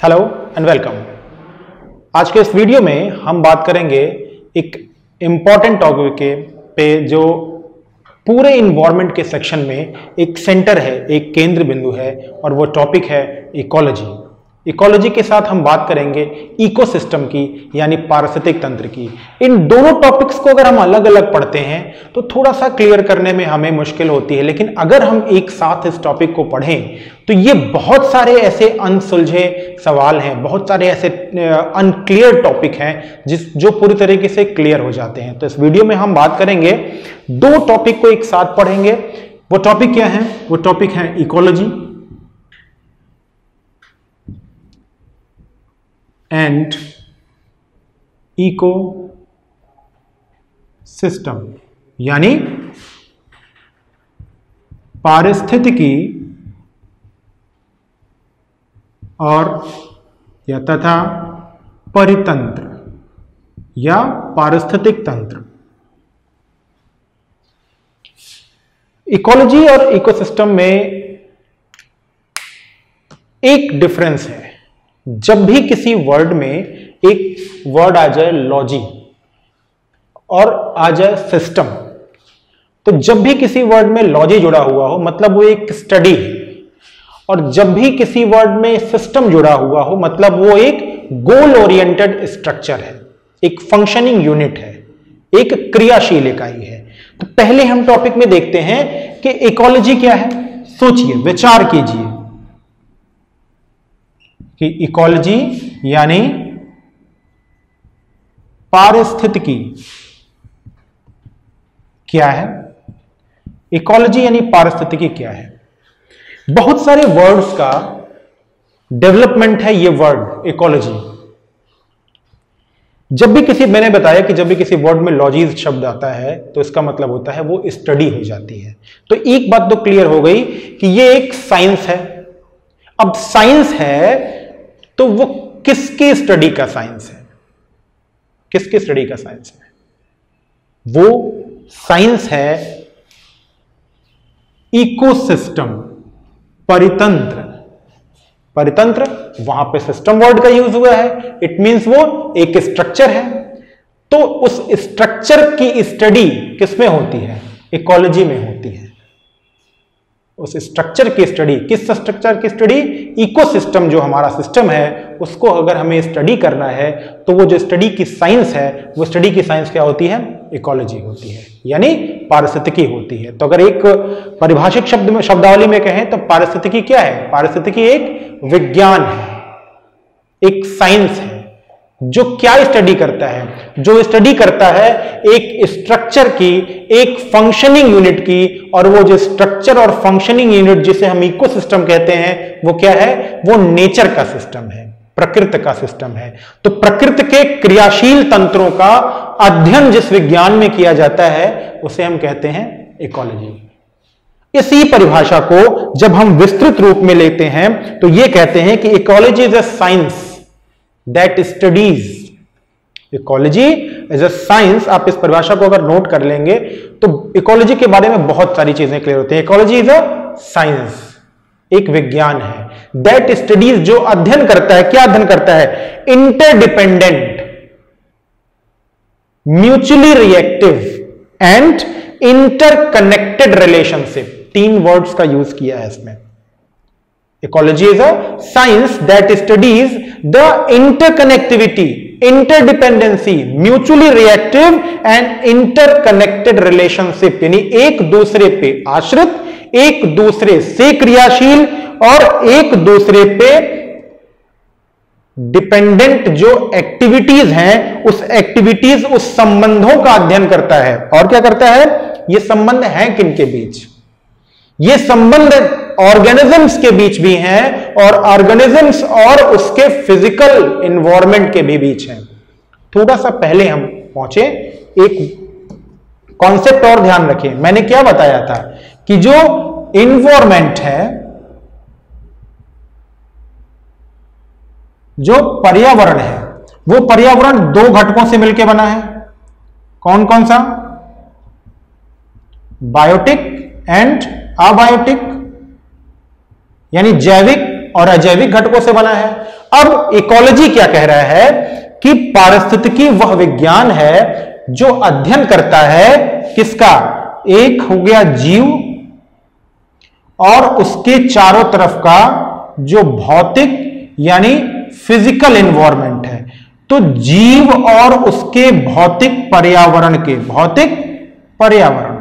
Hello and welcome. आज के इस वीडियो में हम बात करेंगे एक इम्पॉर्टेंट टॉपिक पे जो पूरे इन्वायरमेंट के सेक्शन में एक सेंटर है, एक केंद्र बिंदु है, और वो टॉपिक है इकोलॉजी। इकोलॉजी के साथ हम बात करेंगे इकोसिस्टम की, यानी पारिस्थितिक तंत्र की। इन दोनों टॉपिक्स को अगर हम अलग अलग पढ़ते हैं तो थोड़ा सा क्लियर करने में हमें मुश्किल होती है, लेकिन अगर हम एक साथ इस टॉपिक को पढ़ें तो ये बहुत सारे ऐसे अनसुलझे सवाल हैं, बहुत सारे ऐसे अनक्लियर टॉपिक हैं जो पूरी तरीके से क्लियर हो जाते हैं। तो इस वीडियो में हम बात करेंगे, दो टॉपिक को एक साथ पढ़ेंगे। वो टॉपिक क्या है? वो टॉपिक है इकोलॉजी एंड इको सिस्टम, यानी पारिस्थितिकी और या तथा परितंत्र या पारिस्थितिक तंत्र। इकोलॉजी और इकोसिस्टम में एक डिफरेंस है। जब भी किसी वर्ड में एक वर्ड आ जाए लॉजी और आ जाए सिस्टम, तो जब भी किसी वर्ड में लॉजी जुड़ा हुआ हो मतलब वो एक स्टडी है, और जब भी किसी वर्ड में सिस्टम जुड़ा हुआ हो मतलब वो एक गोल ओरिएंटेड स्ट्रक्चर है, एक फंक्शनिंग यूनिट है, एक क्रियाशील इकाई है। तो पहले हम टॉपिक में देखते हैं कि इकोलॉजी क्या है। सोचिए, विचार कीजिए कि इकोलॉजी यानी पारिस्थितिकी क्या है। इकोलॉजी यानी पारिस्थितिकी क्या है? बहुत सारे वर्ड्स का डेवलपमेंट है ये वर्ड इकोलॉजी। जब भी मैंने बताया कि जब भी किसी वर्ड में लॉजीज शब्द आता है तो इसका मतलब होता है वो स्टडी हो जाती है। तो एक बात तो क्लियर हो गई कि ये एक साइंस है। अब साइंस है तो वो किसकी स्टडी का साइंस है? किसकी स्टडी का साइंस है? वो साइंस है इकोसिस्टम, परितंत्र। परितंत्र, वहां पे सिस्टम वर्ड का यूज हुआ है, इट मींस वो एक स्ट्रक्चर है। तो उस स्ट्रक्चर की स्टडी किसमें होती है? इकोलॉजी में होती है। उस स्ट्रक्चर की स्टडी, किस स्ट्रक्चर की स्टडी? इकोसिस्टम जो हमारा सिस्टम है उसको अगर हमें स्टडी करना है तो वो जो स्टडी की साइंस है, वो स्टडी की साइंस क्या होती है? इकोलॉजी होती है, यानी पारिस्थितिकी होती है। तो अगर एक परिभाषिक शब्दावली में कहें तो पारिस्थितिकी क्या है? पारिस्थितिकी एक विज्ञान है, एक साइंस है जो क्या स्टडी करता है? जो स्टडी करता है एक स्ट्रक्चर की, एक फंक्शनिंग यूनिट की, और वो जो स्ट्रक्चर और फंक्शनिंग यूनिट जिसे हम इकोसिस्टम कहते हैं वो क्या है? वो नेचर का सिस्टम है, प्रकृति का सिस्टम है। तो प्रकृति के क्रियाशील तंत्रों का अध्ययन जिस विज्ञान में किया जाता है उसे हम कहते हैं इकोलॉजी। इसी परिभाषा को जब हम विस्तृत रूप में लेते हैं तो ये कहते हैं कि ecology is a science that studies. Ecology is a science. आप इस परिभाषा को अगर नोट कर लेंगे तो इकोलॉजी के बारे में बहुत सारी चीजें क्लियर होती हैं। इकोलॉजी इज अ साइंस, एक विज्ञान है, दैट स्टडीज, जो अध्ययन करता है। क्या अध्ययन करता है? Interdependent, mutually reactive and interconnected relationship. 3 words का यूज किया है इसमें। Ecology is a science that studies the interconnectivity, interdependency, mutually reactive and interconnected relationship, यानी एक दूसरे पे आश्रित, एक दूसरे से क्रियाशील और एक दूसरे पे डिपेंडेंट जो एक्टिविटीज हैं, उस एक्टिविटीज, उस संबंधों का अध्ययन करता है। और क्या करता है? ये संबंध हैं किनके बीच? ये संबंध ऑर्गेनिजम्स के बीच भी हैं और ऑर्गेनिजम्स और उसके फिजिकल एनवायरनमेंट के भी बीच हैं। थोड़ा सा पहले हम पहुंचे, एक कॉन्सेप्ट और ध्यान रखें। मैंने क्या बताया था कि जो एनवायरनमेंट है, जो पर्यावरण है, वो पर्यावरण 2 घटकों से मिलकर बना है। कौन कौन सा? बायोटिक एंड अबायोटिक, यानी जैविक और अजैविक घटकों से बना है। अब इकोलॉजी क्या कह रहा है कि पारिस्थितिकी वह विज्ञान है जो अध्ययन करता है किसका, एक हो गया जीव और उसके चारों तरफ का जो भौतिक यानी फिजिकल एनवायरनमेंट है। तो जीव और उसके भौतिक पर्यावरण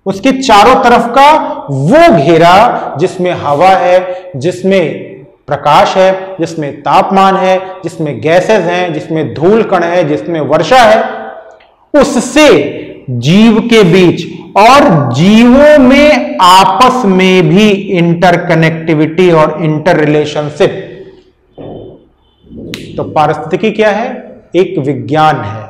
उसके चारों तरफ का वो घेरा जिसमें हवा है, जिसमें प्रकाश है, जिसमें तापमान है, जिसमें गैसेस हैं, जिसमें धूल कण है, जिसमें वर्षा है, उससे जीव के बीच और जीवों में आपस में भी इंटरकनेक्टिविटी और इंटर रिलेशनशिप। तो पारिस्थितिकी क्या है, एक विज्ञान है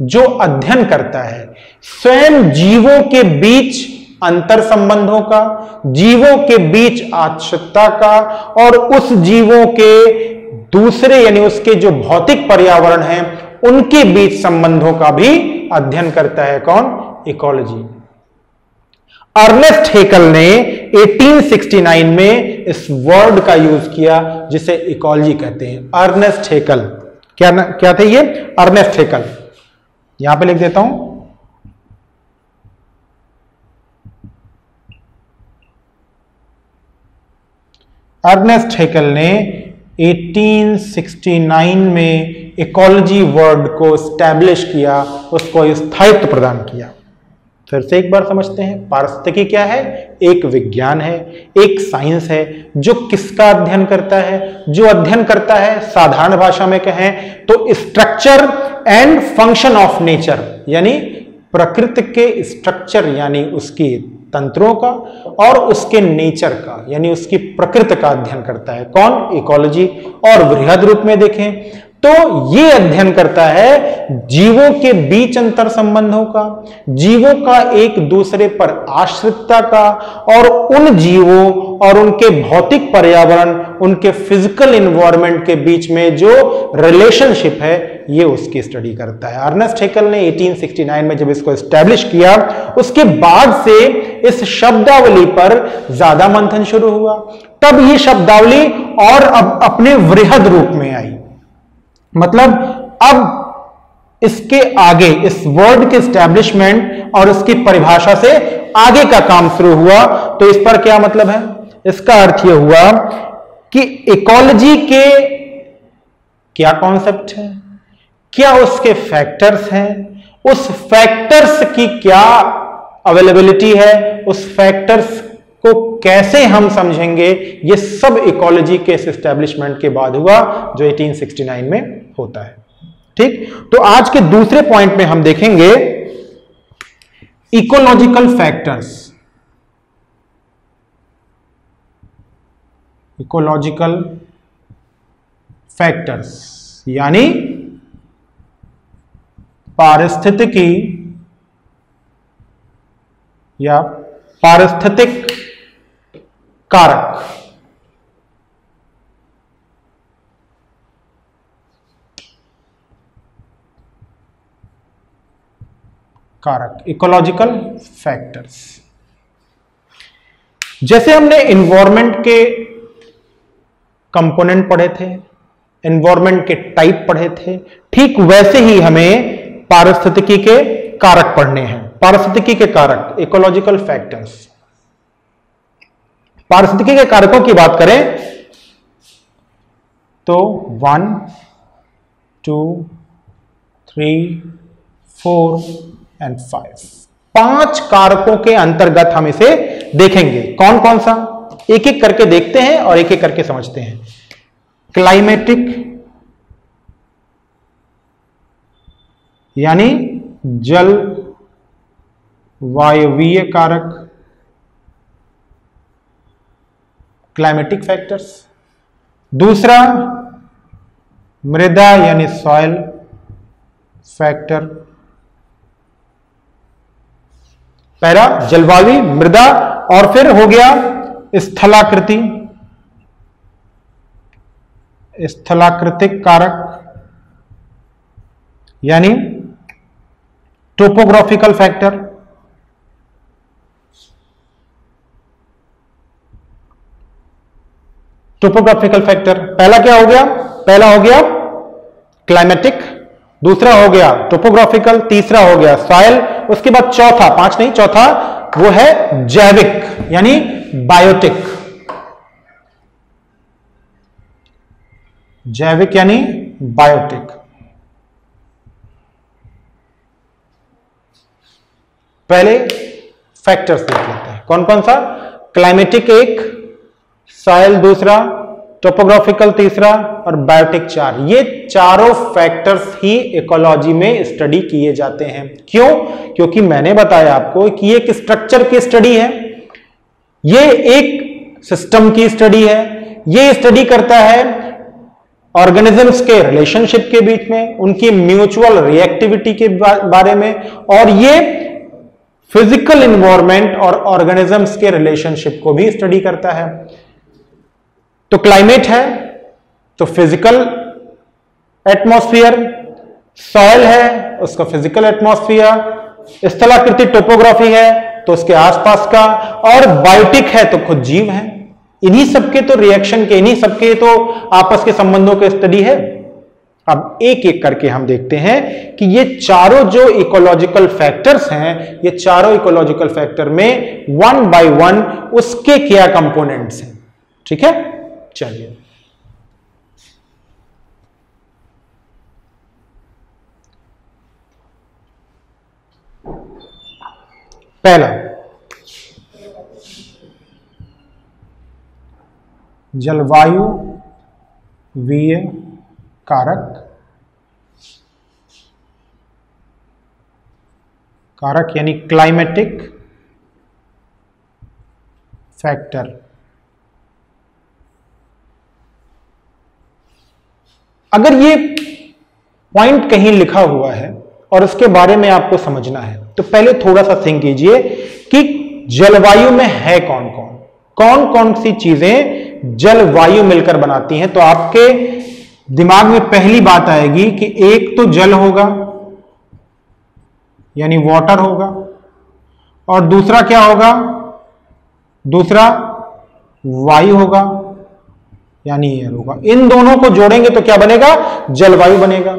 जो अध्ययन करता है स्वयं जीवों के बीच अंतर संबंधों का, जीवों के बीच आश्रितता का, और उस जीवों के दूसरे यानी उसके जो भौतिक पर्यावरण है उनके बीच संबंधों का भी अध्ययन करता है। कौन, इकोलॉजी। अर्नेस्ट हेकल ने 1869 में इस वर्ड का यूज किया जिसे इकोलॉजी कहते हैं। अर्नेस्ट हेकल, क्या थे ये, अर्नेस्ट हेकल। यहां पे लिख देता हूं, अर्नेस्ट हेकल ने 1869 में इकोलॉजी वर्ड को स्टैब्लिश किया, उसको स्थायित्व प्रदान किया। फिर से एक बार समझते हैं, पारिस्थितिकी क्या है, एक विज्ञान है, एक साइंस है जो किसका अध्ययन करता है, जो अध्ययन करता है साधारण भाषा में कहें तो structure and function of nature, यानी प्रकृति के स्ट्रक्चर यानी उसकी तंत्रों का और उसके नेचर का यानी उसकी प्रकृति का अध्ययन करता है। कौन, इकोलॉजी। और वृहद रूप में देखें तो ये अध्ययन करता है जीवों के बीच अंतर संबंधों का, जीवों का एक दूसरे पर आश्रितता का, और उन जीवों और उनके भौतिक पर्यावरण, उनके फिजिकल एनवायरनमेंट के बीच में जो रिलेशनशिप है ये उसकी स्टडी करता है। अर्नेस्ट हेकल ने 1869 में जब इसको एस्टैब्लिश किया, उसके बाद से इस शब्दावली पर ज्यादा मंथन शुरू हुआ। तब ये शब्दावली और अब अपने वृहद रूप में आई, मतलब अब इसके आगे इस वर्ड के एस्टैब्लिशमेंट और इसकी परिभाषा से आगे का काम शुरू हुआ। तो इस पर क्या मतलब है, इसका अर्थ यह हुआ कि इकोलॉजी के क्या कॉन्सेप्ट है, क्या उसके फैक्टर्स हैं, उस फैक्टर्स की क्या अवेलेबिलिटी है, उस फैक्टर्स को कैसे हम समझेंगे, ये सब इकोलॉजी के इस एस्टैब्लिशमेंट के बाद हुआ जो 1869 में होता है। ठीक, तो आज के दूसरे पॉइंट में हम देखेंगे इकोलॉजिकल फैक्टर्स। इकोलॉजिकल फैक्टर्स यानी पारिस्थितिकी या पारिस्थितिक कारक। इकोलॉजिकल फैक्टर्स, जैसे हमने एनवायरनमेंट के कंपोनेंट पढ़े थे, एनवायरनमेंट के टाइप पढ़े थे, ठीक वैसे ही हमें पारिस्थितिकी के कारक पढ़ने हैं। पारिस्थितिकी के कारक, इकोलॉजिकल फैक्टर्स। पारिस्थितिकी के कारकों की बात करें तो 1, 2, 3, 4 एंड 5, 5 कारकों के अंतर्गत हम इसे देखेंगे। कौन कौन सा, एक एक करके देखते हैं और एक एक करके समझते हैं। क्लाइमेटिक यानी जल वायवीय कारक, क्लाइमेटिक फैक्टर्स। दूसरा मृदा यानी सॉइल फैक्टर। पहला जलवायु, मृदा, और फिर हो गया स्थलाकृति, स्थलाकृतिक कारक यानी टोपोग्राफिकल फैक्टर। Topographical factor. पहला क्या हो गया? पहला हो गया क्लाइमेटिक, दूसरा हो गया टोपोग्राफिकल, तीसरा हो गया सॉइल, उसके बाद चौथा, 5 नहीं, चौथा वो है जैविक यानी बायोटिक। जैविक यानी बायोटिक। पहले फैक्टर्स देख लेते हैं कौन कौन सा। क्लाइमेटिक एक, सॉइल दूसरा, टोपोग्राफिकल तीसरा और बायोटिक 4। ये चारों फैक्टर्स ही इकोलॉजी में स्टडी किए जाते हैं। क्यों? क्योंकि मैंने बताया आपको कि ये एक स्ट्रक्चर की स्टडी है, ये एक सिस्टम की स्टडी है, ये स्टडी करता है ऑर्गेनिजम्स के रिलेशनशिप के बीच में, उनकी म्यूचुअल रिएक्टिविटी के बारे में, और ये फिजिकल इन्वायरमेंट और ऑर्गेनिजम्स के रिलेशनशिप को भी स्टडी करता है। तो क्लाइमेट है तो फिजिकल एटमॉस्फेयर, सॉइल है उसका फिजिकल एटमॉस्फेयर, स्थलाकृति टोपोग्राफी है तो उसके आसपास का, और बायोटिक है तो खुद जीव है। इन्हीं सबके तो रिएक्शन के, इन्हीं सबके तो आपस के संबंधों के स्टडी है। अब एक एक करके हम देखते हैं कि ये चारों जो इकोलॉजिकल फैक्टर्स हैं, ये चारों इकोलॉजिकल फैक्टर में 1 by 1 उसके क्या कंपोनेंट्स हैं। ठीक है, चलिए पहला जलवायु वीय कारक। कारक यानी क्लाइमेटिक फैक्टर। अगर ये पॉइंट कहीं लिखा हुआ है और उसके बारे में आपको समझना है तो पहले थोड़ा सा थिंक कीजिए कि जलवायु में है कौन कौन, कौन कौन सी चीजें जलवायु मिलकर बनाती हैं। तो आपके दिमाग में पहली बात आएगी कि एक तो जल होगा यानी वाटर होगा, और दूसरा क्या होगा? दूसरा वायु होगा यानी एयर होगा। इन दोनों को जोड़ेंगे तो क्या बनेगा? जलवायु बनेगा।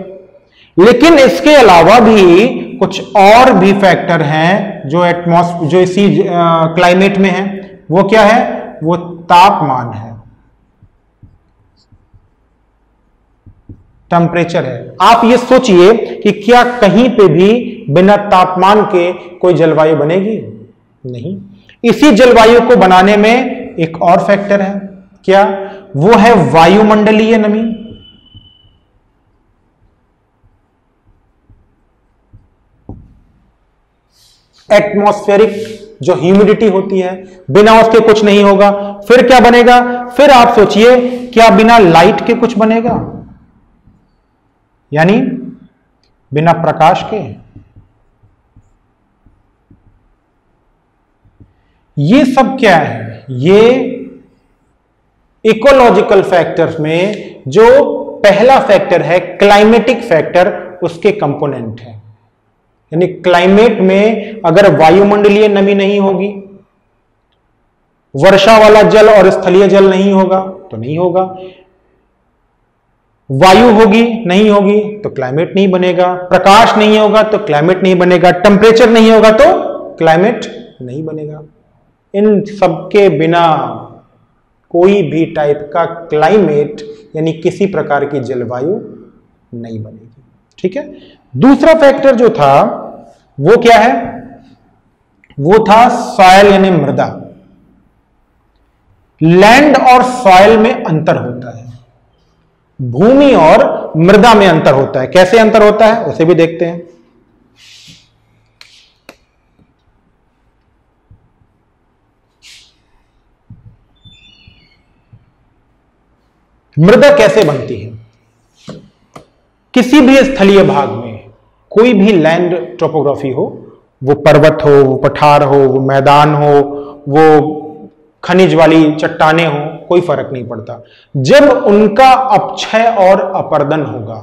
लेकिन इसके अलावा भी कुछ और भी फैक्टर हैं जो इसी क्लाइमेट में है। वो क्या है? वो तापमान है, टेम्परेचर है। आप ये सोचिए कि क्या कहीं पे भी बिना तापमान के कोई जलवायु बनेगी? नहीं। इसी जलवायु को बनाने में एक और फैक्टर है, क्या? वो है वायुमंडलीय नमी। एटमॉस्फेरिक जो ह्यूमिडिटी होती है, बिना उसके कुछ नहीं होगा। फिर क्या बनेगा? फिर आप सोचिए, क्या बिना लाइट के कुछ बनेगा? यानी बिना प्रकाश के। ये सब क्या है? ये इकोलॉजिकल फैक्टर्स में जो पहला फैक्टर है क्लाइमेटिक फैक्टर, उसके कंपोनेंट है। यानी क्लाइमेट में अगर वायुमंडलीय नमी नहीं होगी, वर्षा वाला जल और स्थलीय जल नहीं होगा तो नहीं होगा, वायु होगी नहीं होगी तो क्लाइमेट नहीं बनेगा, प्रकाश नहीं होगा तो क्लाइमेट नहीं बनेगा, टेम्परेचर नहीं होगा तो क्लाइमेट नहीं बनेगा। इन सबके बिना कोई भी टाइप का क्लाइमेट यानी किसी प्रकार की जलवायु नहीं बनेगी। ठीक है। दूसरा फैक्टर जो था वो क्या है? वो था सॉइल यानी मृदा। लैंड और सॉइल में अंतर होता है, भूमि और मृदा में अंतर होता है। कैसे अंतर होता है उसे भी देखते हैं। मृदा कैसे बनती है? किसी भी स्थलीय भाग में कोई भी लैंड टोपोग्राफी हो, वो पर्वत हो, वो पठार हो, वो मैदान हो, वो खनिज वाली चट्टाने हो, कोई फर्क नहीं पड़ता। जब उनका अपक्षय और अपर्दन होगा,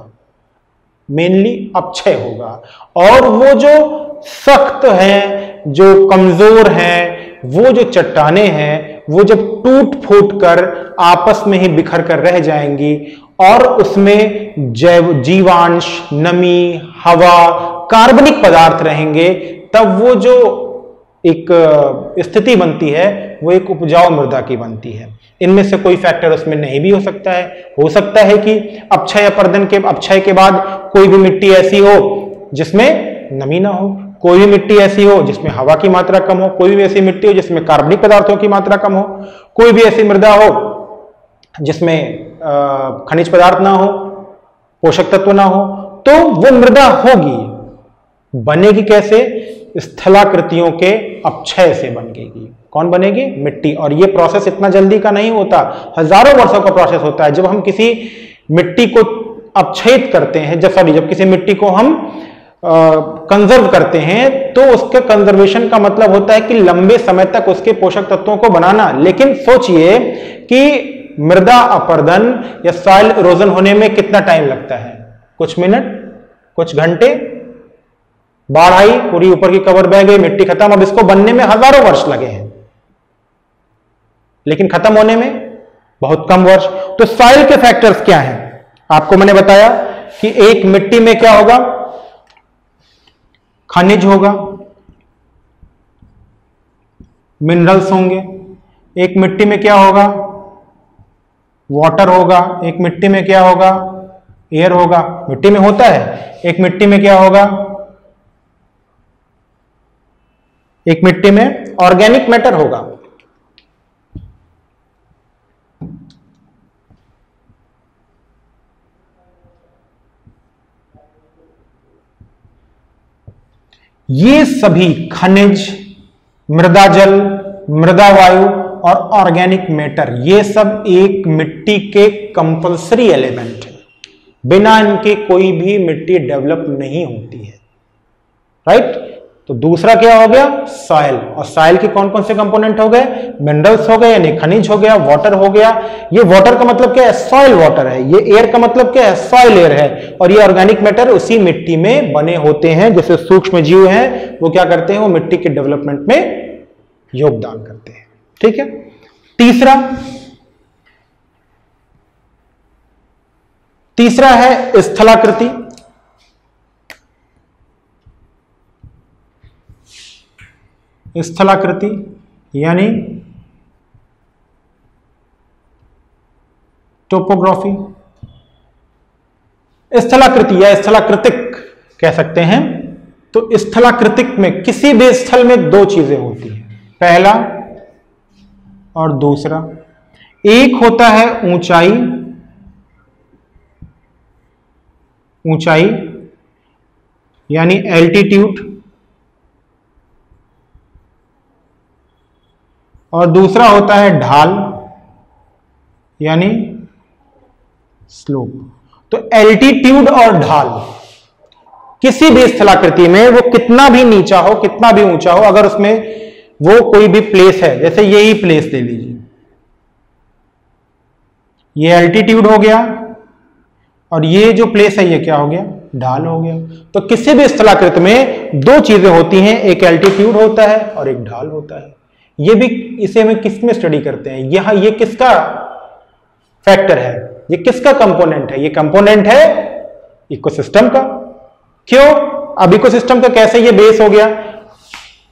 मेनली अपक्षय होगा, और वो जो सख्त हैं, जो कमजोर हैं, वो जो चट्टाने हैं, वो जब टूट फूट कर आपस में ही बिखर कर रह जाएंगी और उसमें जैव जीवांश, नमी, हवा, कार्बनिक पदार्थ रहेंगे, तब वो जो एक स्थिति बनती है वो एक उपजाऊ मृदा की बनती है। इनमें से कोई फैक्टर उसमें नहीं भी हो सकता है। हो सकता है कि अपक्षय के बाद कोई भी मिट्टी ऐसी हो जिसमें नमी ना हो, कोई भी मिट्टी ऐसी हो जिसमें हवा की मात्रा कम हो, कोई भी ऐसी मिट्टी हो जिसमें कार्बनिक पदार्थों की मात्रा कम हो, कोई भी ऐसी मृदा हो जिसमें खनिज पदार्थ ना हो, पोषक तत्व ना हो, तो वो मृदा होगी। बनेगी कैसे? स्थलाकृतियों के अपक्षय से बनेगी। कौन बनेगी? मिट्टी। और ये प्रोसेस इतना जल्दी का नहीं होता, हजारों वर्षों का प्रोसेस होता है। जब हम किसी मिट्टी को अपक्षयित करते हैं, जब किसी मिट्टी को हम कंजर्व करते हैं, तो उसके कंजर्वेशन का मतलब होता है कि लंबे समय तक उसके पोषक तत्वों को बनाना। लेकिन सोचिए कि मृदा अपरदन या सॉइल इरोजन होने में कितना टाइम लगता है? कुछ मिनट, कुछ घंटे। बाढ़ आई, पूरी ऊपर की कवर बह गई, मिट्टी खत्म। अब इसको बनने में हजारों वर्ष लगे हैं, लेकिन खत्म होने में बहुत कम वर्ष। तो सॉइल के फैक्टर्स क्या हैं? आपको मैंने बताया कि एक मिट्टी में क्या होगा? खनिज होगा, मिनरल्स होंगे। एक मिट्टी में क्या होगा? वाटर होगा। एक मिट्टी में क्या होगा? एयर होगा। मिट्टी में होता है। एक मिट्टी में क्या होगा? एक मिट्टी में ऑर्गेनिक मैटर होगा। ये सभी खनिज, मृदा जल, मृदा वायु और ऑर्गेनिक मैटर, ये सब एक मिट्टी के कंपल्सरी एलिमेंट है। बिना इनके कोई भी मिट्टी डेवलप नहीं होती है। राइट? तो दूसरा क्या हो गया? सॉइल। और सॉइल के कौन कौन से कंपोनेंट हो गए? मिनरल्स हो गए, यानी खनिज हो गया, वाटर हो गया। ये वाटर का मतलब क्या है? सॉइल वाटर है। ये एयर का मतलब क्या है? सॉइल एयर है। और ये ऑर्गेनिक मैटर उसी मिट्टी में बने होते हैं। जैसे सूक्ष्म जीव हैं, वो क्या करते हैं? वो मिट्टी के डेवलपमेंट में योगदान करते हैं। ठीक है। तीसरा है स्थलाकृति। स्थलाकृति यानी टोपोग्राफी। स्थलाकृति या स्थलाकृतिक कह सकते हैं। तो स्थलाकृतिक में किसी भी स्थल में दो चीजें होती हैं, पहला और दूसरा। एक होता है ऊंचाई, ऊंचाई यानी एल्टीट्यूड, और दूसरा होता है ढाल यानी स्लोप। तो एल्टीट्यूड और ढाल किसी भी स्थलाकृति में, वो कितना भी नीचा हो, कितना भी ऊंचा हो, अगर उसमें वो कोई भी प्लेस है, जैसे यही प्लेस ले लीजिए, ये एल्टीट्यूड हो गया और ये जो प्लेस है ये क्या हो गया? ढाल हो गया। तो किसी भी स्थलाकृति में दो चीजें होती हैं, एक एल्टीट्यूड होता है और एक ढाल होता है। ये भी इसे में किस में स्टडी करते हैं? यहां ये किसका फैक्टर है? ये किसका कंपोनेंट है? ये कंपोनेंट है इकोसिस्टम का। क्यों? अब इकोसिस्टम का कैसे ये बेस हो गया?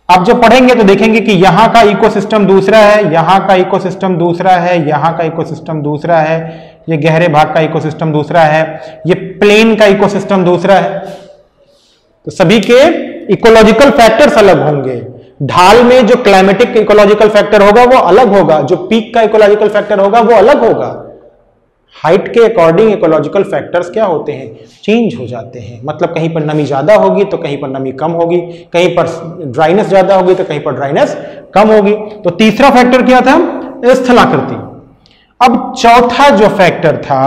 आप जब पढ़ेंगे तो देखेंगे कि यहां का इकोसिस्टम दूसरा है, यहां का इकोसिस्टम दूसरा है, यहां का इकोसिस्टम दूसरा है, ये गहरे भाग का इकोसिस्टम दूसरा है, ये प्लेन का इकोसिस्टम दूसरा है। तो सभी के इकोलॉजिकल फैक्टर्स अलग होंगे। ढाल में जो क्लाइमेटिक इकोलॉजिकल फैक्टर होगा वो अलग होगा, जो पीक का इकोलॉजिकल फैक्टर होगा वो अलग होगा। हाइट के अकॉर्डिंग इकोलॉजिकल फैक्टर्स क्या होते हैं? चेंज हो जाते हैं। मतलब कहीं पर नमी ज्यादा होगी तो कहीं पर नमी कम होगी, कहीं पर ड्राइनेस ज्यादा होगी तो कहीं पर ड्राइनेस कम होगी। तो तीसरा फैक्टर क्या था? स्थलाकृति। अब चौथा जो फैक्टर था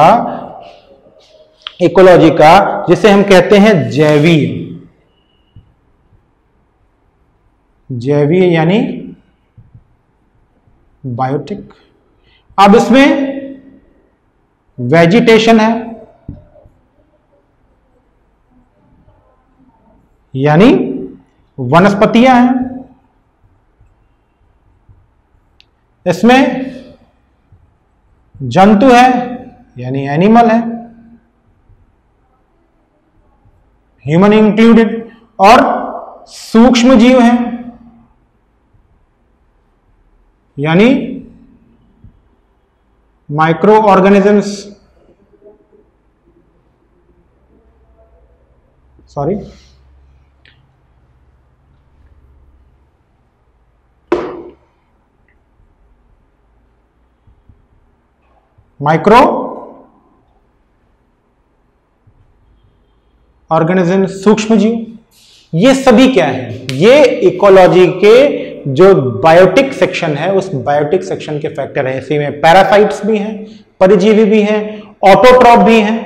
इकोलॉजी का, जिसे हम कहते हैं जैवीय। जैवीय यानी बायोटिक। अब इसमें वेजिटेशन है, यानी वनस्पतियां हैं, इसमें जंतु है यानी एनिमल है, ह्यूमन इंक्लूडेड, और सूक्ष्म जीव हैं यानी micro organisms, sorry micro organism, सूक्ष्म जीव। ये सभी क्या है? ये इकोलॉजी के जो बायोटिक सेक्शन है उस बायोटिक सेक्शन के फैक्टर है। इसी में पैरासाइट्स भी हैं, परिजीवी भी हैं, ऑटोट्रॉप भी हैं,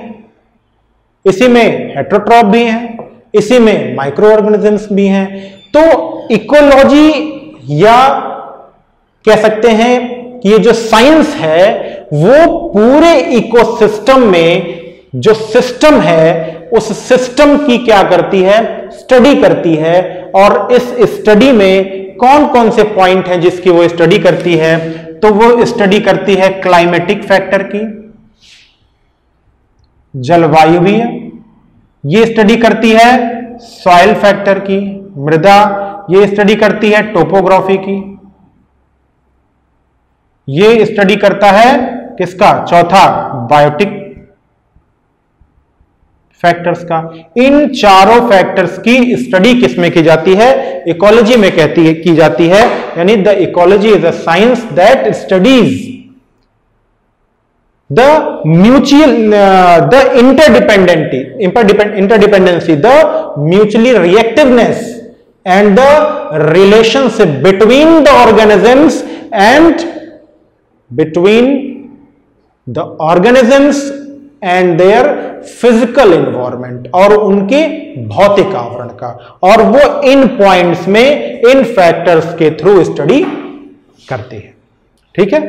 इसी में हेट्रोट्रॉप भी हैं, इसी में माइक्रो ऑर्गेनिजम्स भी हैं। तो इकोलॉजी, या कह सकते हैं कि ये जो साइंस है वो पूरे इकोसिस्टम में जो सिस्टम है उस सिस्टम की क्या करती है? स्टडी करती है। और इस स्टडी में कौन कौन से पॉइंट हैं जिसकी वो स्टडी करती है? तो वो स्टडी करती है क्लाइमेटिक फैक्टर की, जलवायु भी है, ये स्टडी करती है सॉइल फैक्टर की, मृदा, ये स्टडी करती है टोपोग्राफी की, ये स्टडी करता है किसका? चौथा बायोटिक फैक्टर्स का। इन चारों फैक्टर्स की स्टडी किसमें की जाती है? इकोलॉजी में की जाती है। यानी the ecology is a science that studies the mutual, the interdependency, the mutually reactiveness and the relationship between the organisms and between the organisms and their physical environment, और उनके भौतिक आवरण का, और वो इन पॉइंट्स में इन फैक्टर्स के थ्रू स्टडी करती है। ठीक है।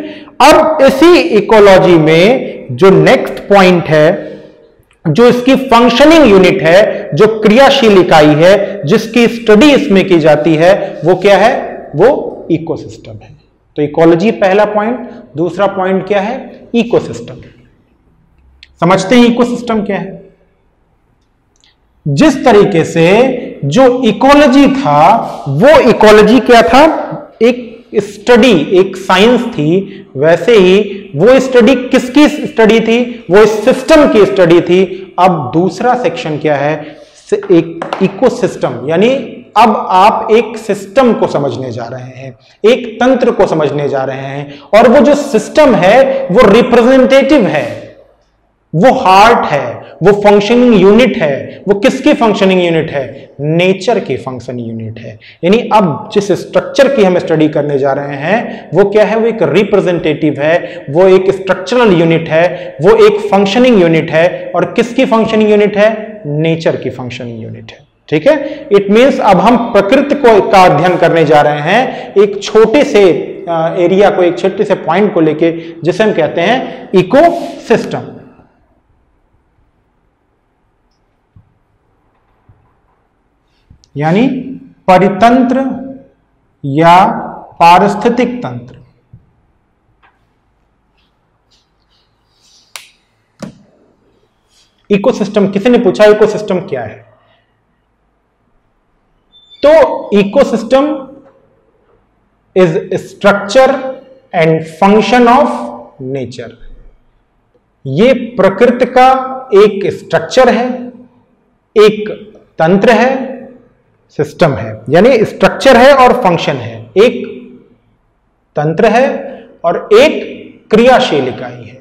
अब इसी इकोलॉजी में जो नेक्स्ट पॉइंट है, जो इसकी फंक्शनिंग यूनिट है, जो क्रियाशील इकाई है जिसकी स्टडी इसमें की जाती है, वो क्या है? वो इकोसिस्टम है। तो इकोलॉजी पहला पॉइंट। दूसरा पॉइंट क्या है? इकोसिस्टम। समझते हैं इकोसिस्टम क्या है। जिस तरीके से जो इकोलॉजी था, वो इकोलॉजी क्या था? एक स्टडी, एक साइंस थी। वैसे ही वो स्टडी किसकी स्टडी थी? वो इस सिस्टम की स्टडी थी। अब दूसरा सेक्शन क्या है? एक इकोसिस्टम, यानी अब आप एक सिस्टम को समझने जा रहे हैं, एक तंत्र को समझने जा रहे हैं, और वो जो सिस्टम है वो रिप्रेजेंटेटिव है, वो हार्ट है, वो फंक्शनिंग यूनिट है। वो किसकी फंक्शनिंग यूनिट है? नेचर की फंक्शनिंग यूनिट है। यानी अब जिस स्ट्रक्चर की हम स्टडी करने जा रहे हैं वो क्या है? वो एक रिप्रेजेंटेटिव है, वो एक स्ट्रक्चरल यूनिट है, वो एक फंक्शनिंग यूनिट है। और किसकी फंक्शनिंग यूनिट है? नेचर की फंक्शनिंग यूनिट है। ठीक है। इट मींस अब हम प्रकृति का अध्ययन करने जा रहे हैं, एक छोटे से एरिया को, एक छोटे से पॉइंट को लेके, जिसे हम कहते हैं इकोसिस्टम। यानी परितंत्र या पारिस्थितिक तंत्र। इकोसिस्टम, किसी ने पूछा इकोसिस्टम क्या है? तो ecosystem is structure and function of nature. ये प्रकृति का एक स्ट्रक्चर है, एक तंत्र है, सिस्टम है। यानी स्ट्रक्चर है और फंक्शन है, एक तंत्र है और एक क्रियाशील इकाई है।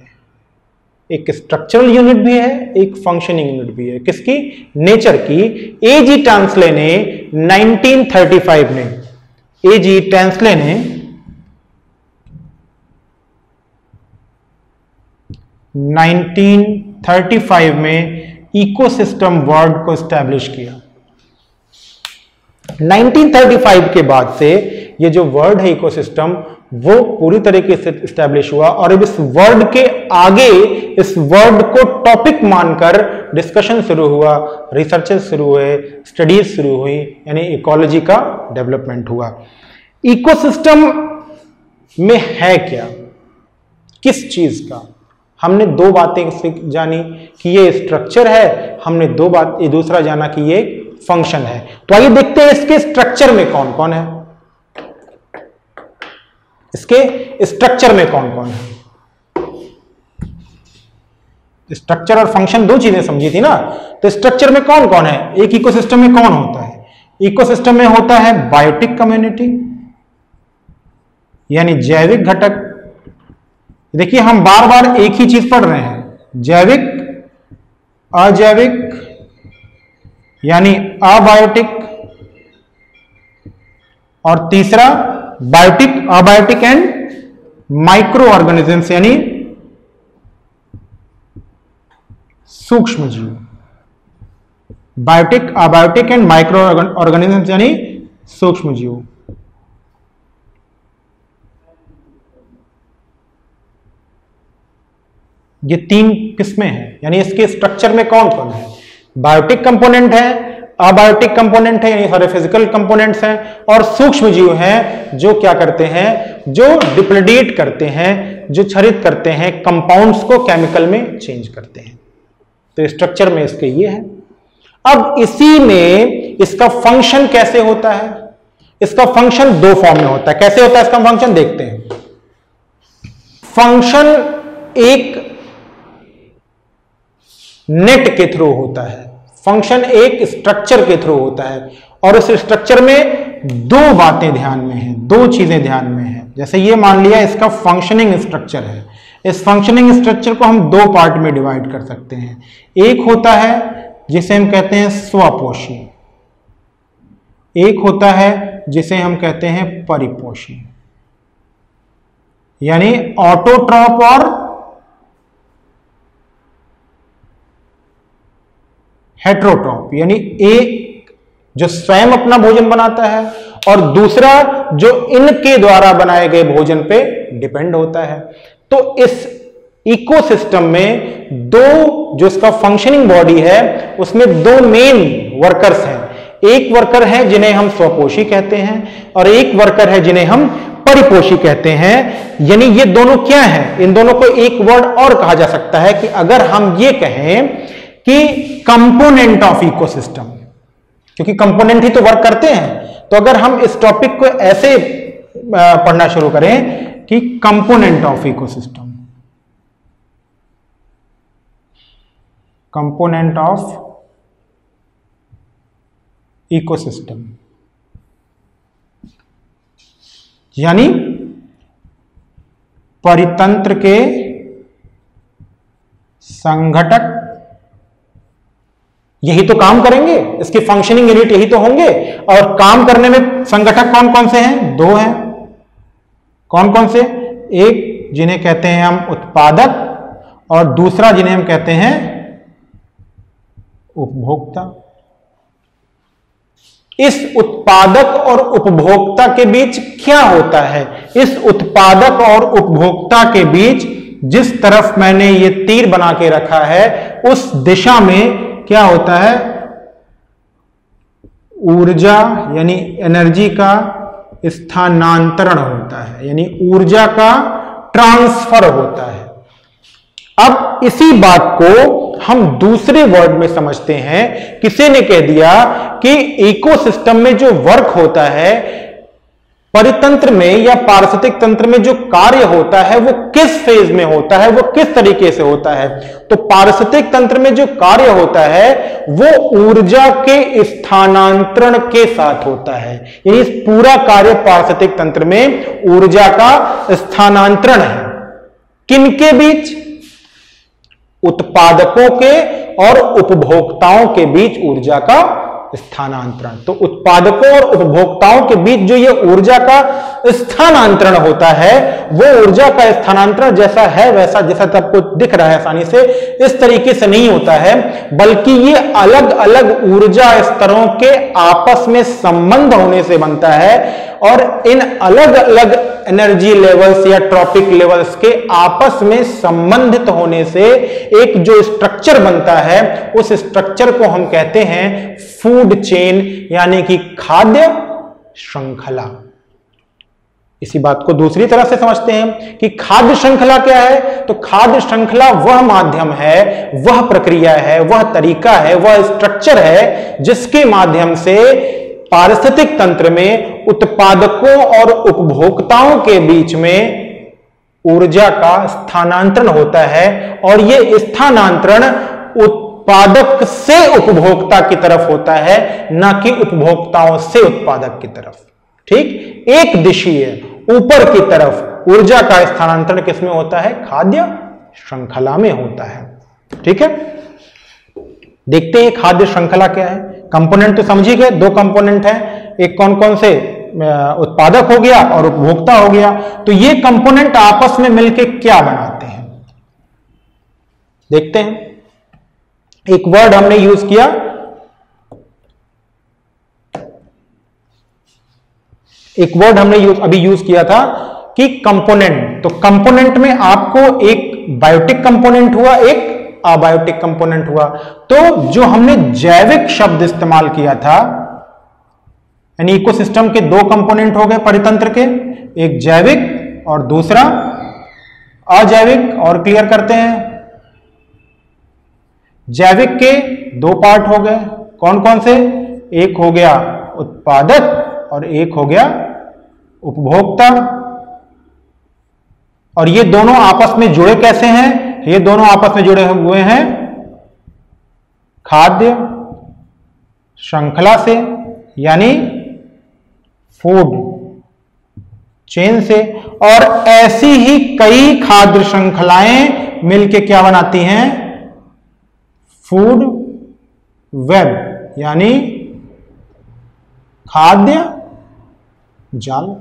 एक स्ट्रक्चरल यूनिट भी है, एक फंक्शनिंग यूनिट भी है। किसकी? नेचर की। एजी टैंसले ने 1935 में, एजी टैंसले ने 1935 में इकोसिस्टम वर्ड को एस्टैब्लिश किया। 1935 के बाद से ये जो वर्ड है इकोसिस्टम, वो पूरी तरीके से एस्टैब्लिश हुआ। और अब इस वर्ड के आगे, इस वर्ड को टॉपिक मानकर डिस्कशन शुरू हुआ, रिसर्चेस शुरू हुए, स्टडीज शुरू हुई, यानी इकोलॉजी का डेवलपमेंट हुआ। इकोसिस्टम में है क्या, किस चीज का। हमने दो बातें जानी कि ये स्ट्रक्चर है, हमने ये दूसरा जाना कि ये फंक्शन है। तो आइए देखते हैं इसके स्ट्रक्चर में कौन कौन है, इसके स्ट्रक्चर में कौन कौन है। स्ट्रक्चर और फंक्शन दो चीजें समझी थी ना, तो स्ट्रक्चर में कौन कौन है। एक इकोसिस्टम में कौन होता है, इकोसिस्टम में होता है बायोटिक कम्युनिटी यानी जैविक घटक। देखिए हम बार बार एक ही चीज पढ़ रहे हैं, जैविक, अजैविक यानी अबायोटिक, और तीसरा biotic, abiotic and microorganisms यानी सूक्ष्म जीव। Biotic, abiotic and microorganisms यानी सूक्ष्म जीव। ये तीन किस्में हैं, यानी इसके स्ट्रक्चर में कौन कौन है। बायोटिक कंपोनेंट है, अबायोटिक कंपोनेंट है यानी सारे फिजिकल कंपोनेंट्स हैं, और सूक्ष्म जीव हैं जो क्या करते हैं, जो डिप्रेडेट करते हैं, जो क्षरित करते हैं, कंपाउंड्स को केमिकल में चेंज करते हैं। तो स्ट्रक्चर में इसके ये है। अब इसी में इसका फंक्शन कैसे होता है। इसका फंक्शन दो फॉर्म में होता है। कैसे होता है इसका फंक्शन देखते हैं। फंक्शन एक नेट के थ्रू होता है, फंक्शन एक स्ट्रक्चर के थ्रू होता है, और उस स्ट्रक्चर में दो बातें ध्यान में हैं, दो चीजें ध्यान में हैं। जैसे ये मान लिया इसका फंक्शनिंग स्ट्रक्चर है, इस फंक्शनिंग स्ट्रक्चर को हम दो पार्ट में डिवाइड कर सकते हैं। एक होता है जिसे हम कहते हैं स्वपोषी, एक होता है जिसे हम कहते हैं परिपोषी, यानी ऑटोट्रॉप और हेट्रोट्रॉप, यानी एक जो स्वयं अपना भोजन बनाता है और दूसरा जो इनके द्वारा बनाए गए भोजन पे डिपेंड होता है। तो इस इकोसिस्टम में दो, जो इसका फंक्शनिंग बॉडी है उसमें दो मेन वर्कर्स हैं। एक वर्कर है जिन्हें हम स्वपोषी कहते हैं और एक वर्कर है जिन्हें हम परिपोषी कहते हैं। यानी ये दोनों क्या है, इन दोनों को एक वर्ड और कहा जा सकता है कि अगर हम ये कहें कि कंपोनेंट ऑफ इकोसिस्टम, क्योंकि कंपोनेंट ही तो वर्क करते हैं। तो अगर हम इस टॉपिक को ऐसे पढ़ना शुरू करें कि component of ecosystem, component of ecosystem यानी परितंत्र के संघटक, यही तो काम करेंगे, इसके फंक्शनिंग यूनिट यही तो होंगे। और काम करने में संगठक कौन कौन से हैं, दो हैं। कौन कौन से, एक जिन्हें कहते हैं हम उत्पादक और दूसरा जिन्हें हम कहते हैं उपभोक्ता। इस उत्पादक और उपभोक्ता के बीच क्या होता है, इस उत्पादक और उपभोक्ता के बीच जिस तरफ मैंने ये तीर बना के रखा है उस दिशा में क्या होता है, ऊर्जा यानी एनर्जी का स्थानांतरण होता है, यानी ऊर्जा का ट्रांसफर होता है। अब इसी बात को हम दूसरे वर्ड में समझते हैं। किसी ने कह दिया कि इकोसिस्टम में जो वर्क होता है, परितंत्र में या पारिस्थितिक तंत्र में जो कार्य होता है वो किस फेज में होता है, वो किस तरीके से होता है। तो पारिस्थितिक तंत्र में जो कार्य होता है वो ऊर्जा के स्थानांतरण के साथ होता है। यानी इस पूरा कार्य पारिस्थितिक तंत्र में ऊर्जा का स्थानांतरण है। किनके बीच, उत्पादकों के और उपभोक्ताओं के बीच ऊर्जा का स्थानांतरण। तो उत्पादकों और उपभोक्ताओं के बीच जो ये ऊर्जा का स्थानांतरण होता है, वो ऊर्जा का स्थानांतरण जैसा है वैसा, जैसा सबको दिख रहा है आसानी से, इस तरीके से नहीं होता है, बल्कि ये अलग अलग ऊर्जा स्तरों के आपस में संबंध होने से बनता है। और इन अलग अलग एनर्जी लेवल्स या ट्रॉपिक लेवल्स के आपस में संबंधित होने से एक जो स्ट्रक्चर बनता है, उस स्ट्रक्चर को हम कहते हैं फूड चेन, यानी कि खाद्य श्रृंखला। इसी बात को दूसरी तरह से समझते हैं कि खाद्य श्रृंखला क्या है। तो खाद्य श्रृंखला वह माध्यम है, वह प्रक्रिया है, वह तरीका है, वह स्ट्रक्चर है जिसके माध्यम से पारिस्थितिक तंत्र में उत्पादकों और उपभोक्ताओं के बीच में ऊर्जा का स्थानांतरण होता है, और यह स्थानांतरण उत्पादक से उपभोक्ता की तरफ होता है, ना कि उपभोक्ताओं से उत्पादक की तरफ। ठीक, एक दिशीय ऊपर की तरफ ऊर्जा का स्थानांतरण किसमें होता है? खाद्य श्रृंखला में होता है। ठीक है, देखते हैं खाद्य श्रृंखला क्या है। कंपोनेंट तो समझ ही गए, दो कंपोनेंट है, एक कौन कौन से? उत्पादक हो गया और उपभोक्ता हो गया। तो ये कंपोनेंट आपस में मिलकर क्या बनाते हैं, देखते हैं। एक वर्ड हमने यूज किया, एक वर्ड हमने अभी यूज किया था कि कंपोनेंट। तो कंपोनेंट में आपको एक बायोटिक कंपोनेंट हुआ, एक अबायोटिक कंपोनेंट हुआ। तो जो हमने जैविक शब्द इस्तेमाल किया था, यानी इकोसिस्टम के दो कंपोनेंट हो गए परितंत्र के, एक जैविक और दूसरा अजैविक। और क्लियर करते हैं, जैविक के दो पार्ट हो गए, कौन कौन से? एक हो गया उत्पादक और एक हो गया उपभोक्ता। और ये दोनों आपस में जुड़े कैसे हैं? ये दोनों आपस में जुड़े हुए हैं खाद्य श्रृंखला से, यानी फूड चेन से। और ऐसी ही कई खाद्य श्रृंखलाएं मिलकर क्या बनाती हैं? फूड वेब, यानी खाद्य जाल।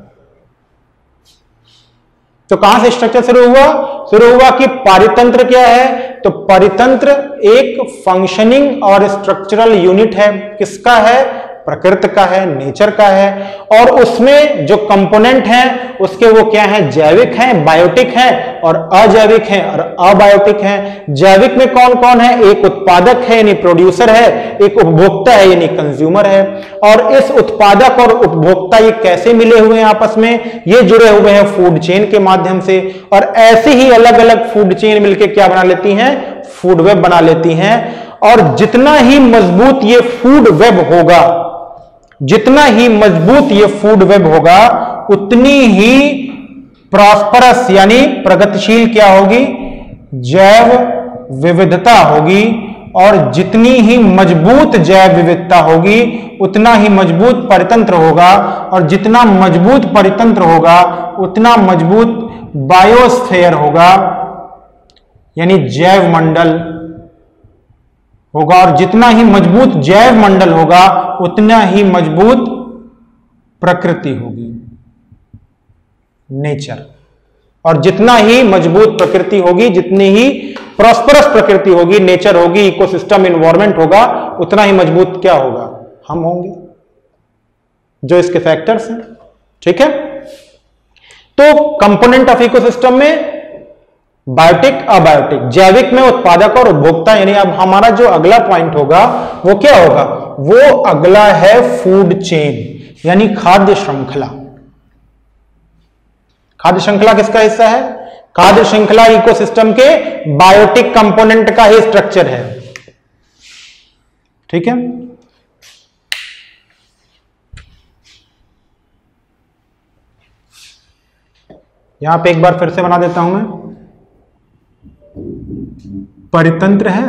तो कहां से स्ट्रक्चर शुरू हुआ? शुरू हुआ कि पारितंत्र क्या है? तो परितंत्र एक फंक्शनिंग और स्ट्रक्चरल यूनिट है। किसका है? प्रकृति का है, नेचर का है। और उसमें जो कंपोनेंट हैं उसके वो क्या है? जैविक हैं, बायोटिक हैं, और अजैविक हैं और अबायोटिक हैं। जैविक में कौन कौन है? एक उत्पादक है यानी प्रोड्यूसर है, एक उपभोक्ता है यानी कंज्यूमर है। और इस उत्पादक और उपभोक्ता ये कैसे मिले हुए हैं आपस में? ये जुड़े हुए हैं फूड चेन के माध्यम से। और ऐसे ही अलग अलग फूड चेन मिलकर क्या बना लेती हैं? फूड वेब बना लेती हैं। और जितना ही मजबूत ये फूड वेब होगा, जितना ही मजबूत ये फूड वेब होगा, उतनी ही प्रॉस्परस यानी प्रगतिशील क्या होगी? जैव विविधता होगी। और जितनी ही मजबूत जैव विविधता होगी उतना ही मजबूत परितंत्र होगा। और जितना मजबूत परितंत्र होगा उतना मजबूत बायोस्फीयर होगा, यानी जैव मंडल होगा। और जितना ही मजबूत जैव मंडल होगा उतना ही मजबूत प्रकृति होगी, नेचर। और जितना ही मजबूत प्रकृति होगी, जितनी ही प्रॉस्परस प्रकृति होगी, नेचर होगी, इकोसिस्टम एनवायरनमेंट होगा, उतना ही मजबूत क्या होगा? हम होंगे, जो इसके फैक्टर्स हैं। ठीक है, तो कंपोनेंट ऑफ इकोसिस्टम में बायोटिक, अबायोटिक, जैविक में उत्पादक और उपभोक्ता। यानी अब हमारा जो अगला पॉइंट होगा वो क्या होगा? वो अगला है फूड चेन, यानी खाद्य श्रृंखला। खाद्य श्रृंखला किसका हिस्सा है? खाद्य श्रृंखला इकोसिस्टम के बायोटिक कंपोनेंट का ही स्ट्रक्चर है। ठीक है, यहां पे एक बार फिर से बना देता हूं मैं। परितंत्र है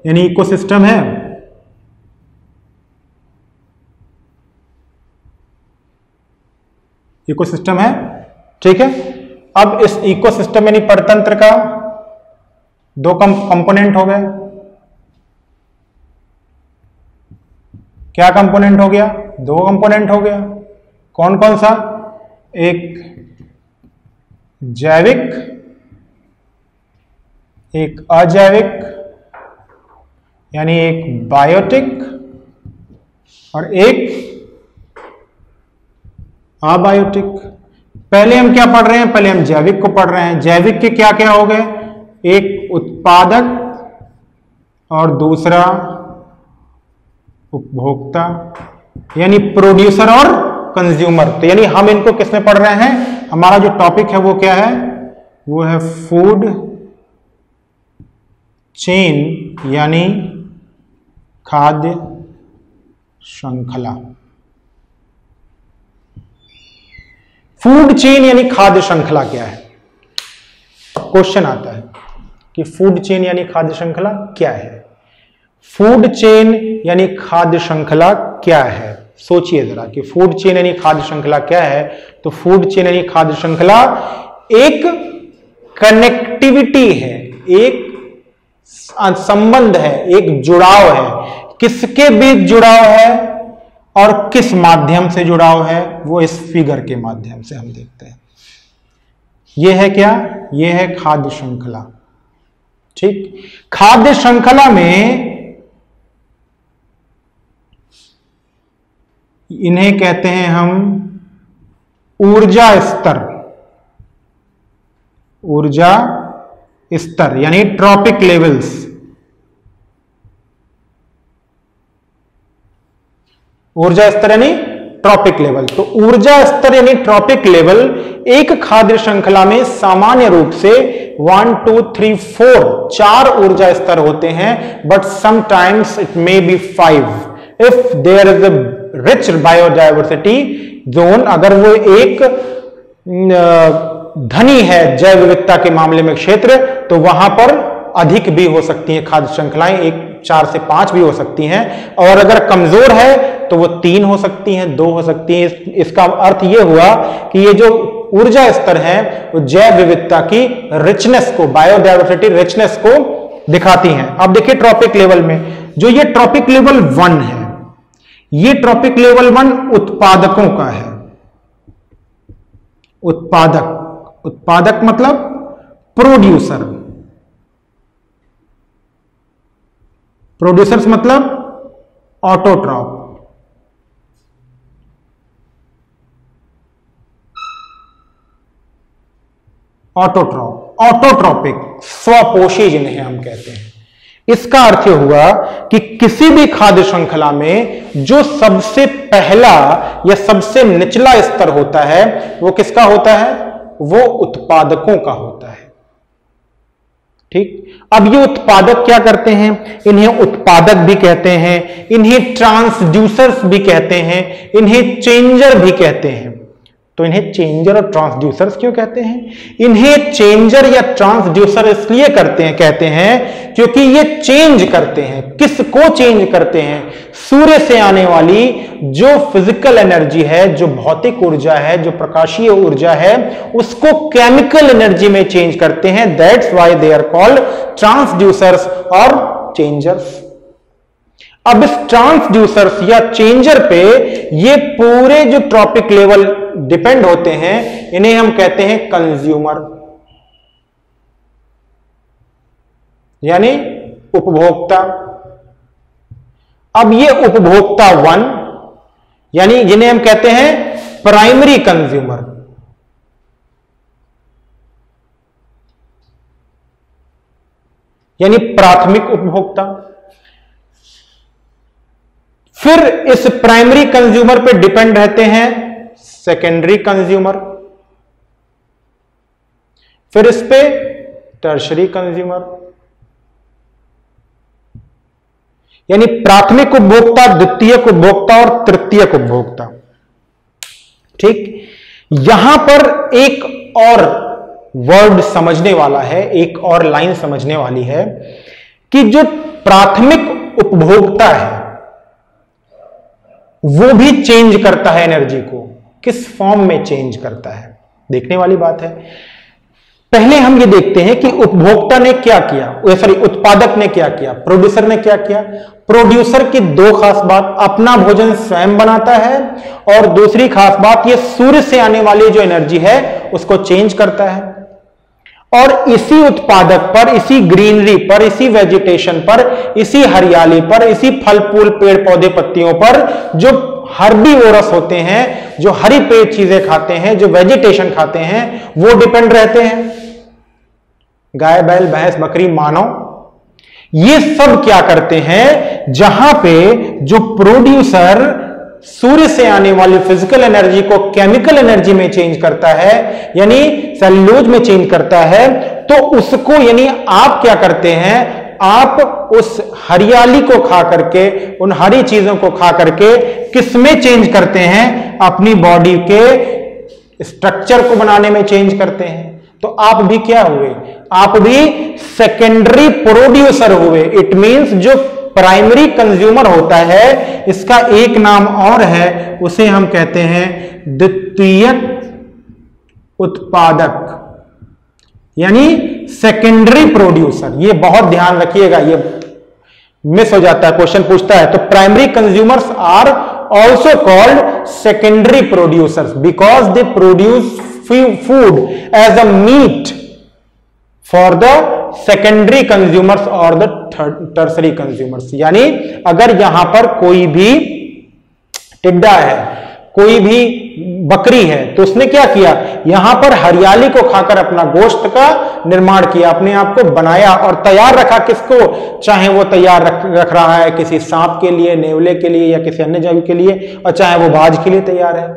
यानी इकोसिस्टम है, इकोसिस्टम है। ठीक है, अब इस इकोसिस्टम यानी परितंत्र का दो कंपोनेंट हो गए। क्या कंपोनेंट हो गया? दो कंपोनेंट हो गया। कौन कौन सा? एक जैविक, एक अजैविक, यानी एक बायोटिक और एक अबायोटिक। पहले हम क्या पढ़ रहे हैं? पहले हम जैविक को पढ़ रहे हैं। जैविक के क्या क्या हो गए? एक उत्पादक और दूसरा उपभोक्ता, यानी प्रोड्यूसर और कंज्यूमर। तो यानी हम इनको किस में पढ़ रहे हैं? हमारा जो टॉपिक है वो क्या है, वो है फूड चेन यानी खाद्य श्रृंखला। फूड चेन यानी खाद्य श्रृंखला क्या है? क्वेश्चन आता है कि फूड चेन यानी खाद्य श्रृंखला क्या है? फूड चेन यानी खाद्य श्रृंखला क्या है? सोचिए जरा कि फूड चेन यानी खाद्य श्रृंखला क्या है। तो फूड चेन यानी खाद्य श्रृंखला एक कनेक्टिविटी है, एक संबंध है, एक जुड़ाव है। किसके बीच जुड़ाव है और किस माध्यम से जुड़ाव है, वो इस फिगर के माध्यम से हम देखते हैं। यह है क्या? यह है खाद्य श्रृंखला। ठीक, खाद्य श्रृंखला में इन्हें कहते हैं हम ऊर्जा स्तर, ऊर्जा स्तर यानी ट्रॉपिक लेवल्स। ऊर्जा स्तर यानी ट्रॉपिक लेवल। तो ऊर्जा स्तर यानी ट्रॉपिक लेवल एक खाद्य श्रृंखला में सामान्य रूप से 1 2 3 4 4 ऊर्जा स्तर होते हैं, but sometimes it may be 5 if there is a rich biodiversity zone. अगर वो एक धनी है जैव विविधता के मामले में क्षेत्र, तो वहां पर अधिक भी हो सकती हैं खाद्य श्रृंखलाएं, 4 से 5 भी हो सकती हैं। और अगर कमजोर है तो वो 3 हो सकती हैं, 2 हो सकती हैं। इसका अर्थ ये हुआ कि ये जो ऊर्जा स्तर है वो जैव विविधता की रिचनेस को, बायोडायवर्सिटी रिचनेस को दिखाती हैं। अब देखिए ट्रॉपिक लेवल में, जो ये ट्रॉपिक लेवल 1 है, ये ट्रॉपिक लेवल 1 उत्पादकों का है। उत्पादक, उत्पादक मतलब प्रोड्यूसर, प्रोड्यूसर्स मतलब ऑटोट्रॉप। ऑटोट्रॉप, ऑटोट्रॉपिक, स्वपोषी जिन्हें हम कहते हैं। इसका अर्थ यह हुआ कि किसी भी खाद्य श्रृंखला में जो सबसे पहला या सबसे निचला स्तर होता है वो किसका होता है? वो उत्पादकों का होता है। ठीक, अब ये उत्पादक क्या करते हैं? इन्हें उत्पादक भी कहते हैं, इन्हें ट्रांसड्यूसर्स भी कहते हैं, इन्हें चेंजर भी कहते हैं। तो इन्हें चेंजर और ट्रांसड्यूसर्स क्यों कहते हैं? इन्हें चेंजर या ट्रांसड्यूसर इसलिए कहते हैं क्योंकि ये चेंज करते हैं। किसको चेंज करते हैं? सूर्य से आने वाली जो फिजिकल एनर्जी है, जो भौतिक ऊर्जा है, जो प्रकाशीय ऊर्जा है, उसको केमिकल एनर्जी में चेंज करते हैं। That's why they are called transducers और चेंजर्स। अब इस ट्रांसड्यूसर्स या चेंजर पे ये पूरे जो ट्रॉपिक लेवल डिपेंड होते हैं, इन्हें हम कहते हैं कंज्यूमर यानी उपभोक्ता। अब ये उपभोक्ता 1 यानी जिन्हें हम कहते हैं प्राइमरी कंज्यूमर, यानी प्राथमिक उपभोक्ता। फिर इस प्राइमरी कंज्यूमर पे डिपेंड रहते हैं सेकेंडरी कंज्यूमर, फिर इस पे टर्शरी कंज्यूमर, यानी प्राथमिक उपभोक्ता, द्वितीयक उपभोक्ता और तृतीयक उपभोक्ता। ठीक, यहां पर एक और वर्ड समझने वाला है, एक और लाइन समझने वाली है कि जो प्राथमिक उपभोक्ता है वो भी चेंज करता है एनर्जी को। किस फॉर्म में चेंज करता है, देखने वाली बात है। पहले हम ये देखते हैं कि उपभोक्ता ने क्या किया, सॉरी उत्पादक ने क्या किया, प्रोड्यूसर ने क्या किया। प्रोड्यूसर की 2 खास बात, अपना भोजन स्वयं बनाता है, और दूसरी खास बात ये सूर्य से आने वाली जो एनर्जी है उसको चेंज करता है। और इसी उत्पादक पर, इसी ग्रीनरी पर, इसी वेजिटेशन पर, इसी हरियाली पर, इसी फल फूल पेड़ पौधे पत्तियों पर जो हर्बीवोरस होते हैं, जो हरी पेड़ चीजें खाते हैं, जो वेजिटेशन खाते हैं, वो डिपेंड रहते हैं। गाय बैल भैंस बकरी मानव, ये सब क्या करते हैं? जहां पे जो प्रोड्यूसर सूर्य से आने वाली फिजिकल एनर्जी को केमिकल एनर्जी में चेंज करता है, यानी सेल्यूलोज में चेंज करता है, तो उसको यानी आप क्या करते हैं, आप उस हरियाली को खा करके, उन हरी चीजों को खा करके किस में चेंज करते हैं, अपनी बॉडी के स्ट्रक्चर को बनाने में चेंज करते हैं। तो आप भी क्या हुए, आप भी सेकेंडरी प्रोड्यूसर हुए। इट मींस जो प्राइमरी कंज्यूमर होता है, इसका एक नाम और है, उसे हम कहते हैं द्वितीयक उत्पादक, यानी सेकेंडरी प्रोड्यूसर। ये बहुत ध्यान रखिएगा, ये मिस हो जाता है, क्वेश्चन पूछता है। तो primary consumers are also called secondary producers because they produce food as a meat for the secondary consumers और द टर्सरी कंज्यूमर्स। यानी अगर यहां पर कोई भी टिड्डा है, कोई भी बकरी है, तो उसने क्या किया, यहां पर हरियाली को खाकर अपना गोश्त का निर्माण किया, अपने आप को बनाया और तैयार रखा। किसको, चाहे वो तैयार रख रहा है किसी सांप के लिए, नेवले के लिए या किसी अन्य जीव के लिए, और चाहे वो बाज के लिए तैयार है।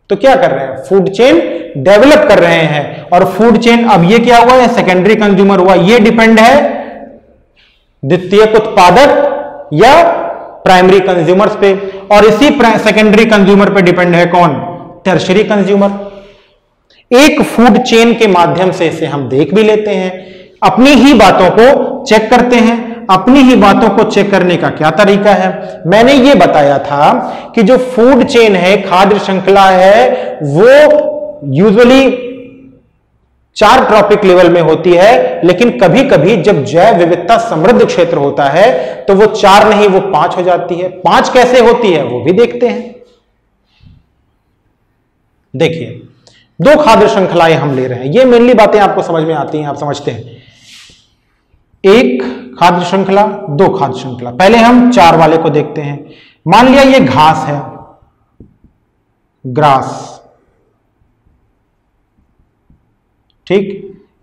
तो क्या कर रहे हैं, फूड चेन डेवलप कर रहे हैं। और फूड चेन, अब ये क्या हुआ है, सेकेंडरी कंज्यूमर हुआ, ये डिपेंड है द्वितीयक उत्पादक या प्राइमरी कंज्यूमर्स पे, और इसी सेकेंडरी कंज्यूमर पे डिपेंड है कौन, टर्शरी कंज्यूमर। एक फूड चेन के माध्यम से इसे हम देख भी लेते हैं, अपनी ही बातों को चेक करते हैं। अपनी ही बातों को चेक करने का क्या तरीका है, मैंने ये बताया था कि जो फूड चेन है, खाद्य श्रृंखला है, वो यूजुअली 4 ट्रॉपिक लेवल में होती है, लेकिन कभी कभी जब जैव विविधता समृद्ध क्षेत्र होता है तो वो 4 नहीं, वो 5 हो जाती है। 5 कैसे होती है वो भी देखते हैं। देखिए, 2 खाद्य श्रृंखलाएं हम ले रहे हैं, ये मेनली बातें आपको समझ में आती हैं, आप समझते हैं। एक खाद्य श्रृंखला, 2 खाद्य श्रृंखला। पहले हम 4 वाले को देखते हैं। मान लिया ये घास है, ग्रास, ठीक।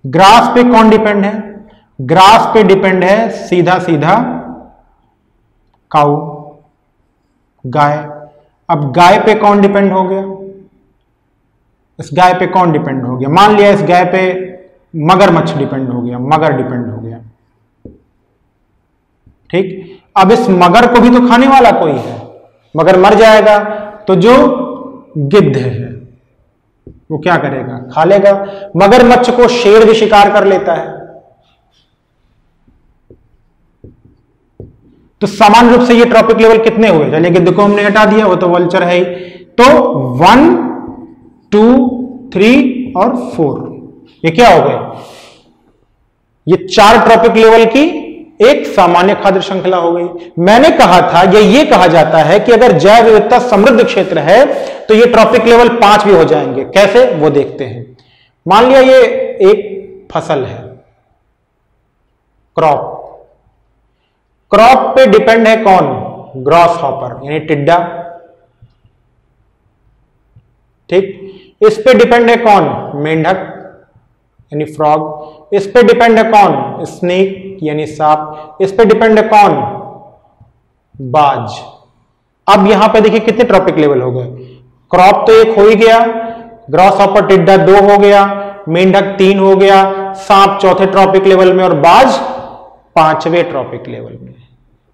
ग्रास पे कौन डिपेंड है, ग्रास पे डिपेंड है सीधा सीधा काऊ, गाय। अब गाय पे कौन डिपेंड हो गया, इस गाय पे कौन डिपेंड हो गया, मान लिया इस गाय पे मगरमच्छ डिपेंड हो गया, मगर डिपेंड हो गया, ठीक। अब इस मगर को भी तो खाने वाला कोई है, मगर मर जाएगा तो जो गिद्ध है वो क्या करेगा, खा लेगा। मगरमच्छ को शेर भी शिकार कर लेता है। तो सामान्य रूप से ये ट्रॉपिक लेवल कितने हुए, चलिए गिद्ध को हमने हटा दिया, वो तो वल्चर है ही। तो 1, 2, 3 और 4, ये क्या हो गए, ये 4 ट्रॉपिक लेवल की एक सामान्य खाद्य श्रृंखला हो गई। मैंने कहा था, ये कहा जाता है कि अगर जैव विविधता समृद्ध क्षेत्र है तो ये ट्रॉपिक लेवल 5 भी हो जाएंगे। कैसे, वो देखते हैं। मान लिया ये एक फसल है, क्रॉप। क्रॉप पे डिपेंड है कौन, ग्रॉस हॉपर यानी टिड्डा, ठीक। इस पे डिपेंड है कौन, मेंढक यानी फ्रॉग। इस पे डिपेंड है कौन, स्नेक यानी सांप। इस पे डिपेंड है कौन, बाज। अब यहां पे देखिए कितने ट्रॉपिक लेवल हो गए, क्रॉप तो 1 हो ही गया, ग्रॉस हॉपर टिड्डा 2 हो गया, मेंढक 3 हो गया, सांप 4थे ट्रॉपिक लेवल में और बाज 5वें ट्रॉपिक लेवल में।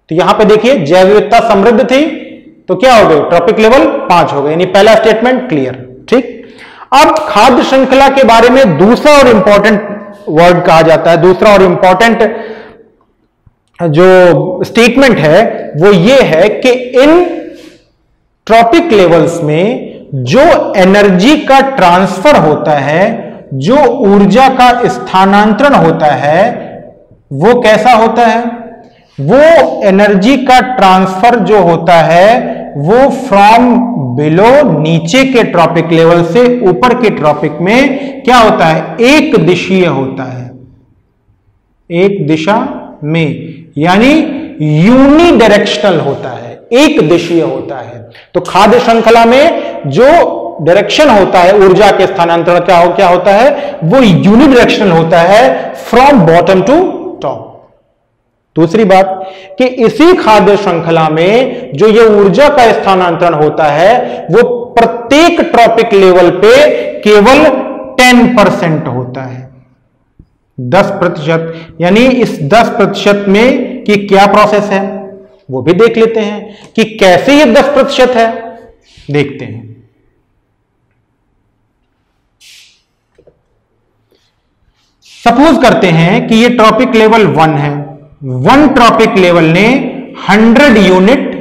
तो यहां पे देखिए जैव विविधता समृद्ध थी तो क्या हो गए, ट्रॉपिक लेवल 5 हो गए, यानी पहला स्टेटमेंट क्लियर, ठीक। अब खाद्य श्रृंखला के बारे में दूसरा और इंपॉर्टेंट वर्ड कहा जाता है, दूसरा और इंपॉर्टेंट जो स्टेटमेंट है वो ये है कि इन ट्रॉपिक लेवल्स में जो एनर्जी का ट्रांसफर होता है, जो ऊर्जा का स्थानांतरण होता है, वो कैसा होता है, वो एनर्जी का ट्रांसफर जो होता है वो फ्रॉम बिलो, नीचे के ट्रॉपिक लेवल से ऊपर के ट्रॉपिक में क्या होता है, एक दिशीय होता है, एक दिशा में, यानी यूनिडायरेक्शनल होता है, एक दिशीय होता है। तो खाद्य श्रृंखला में जो डायरेक्शन होता है ऊर्जा के स्थानांतरण क्या होता है, वो यूनिडायरेक्शनल होता है फ्रॉम बॉटम टू टॉप। दूसरी बात कि इसी खाद्य श्रृंखला में जो ये ऊर्जा का स्थानांतरण होता है वो प्रत्येक ट्रॉपिक लेवल पे केवल 10% होता है, 10%। यानी इस 10% में कि क्या प्रोसेस है वो भी देख लेते हैं कि कैसे ये 10% है, देखते हैं। सपोज करते हैं कि ये ट्रॉपिक लेवल 1 है। 1 ट्रॉपिक लेवल ने 100 यूनिट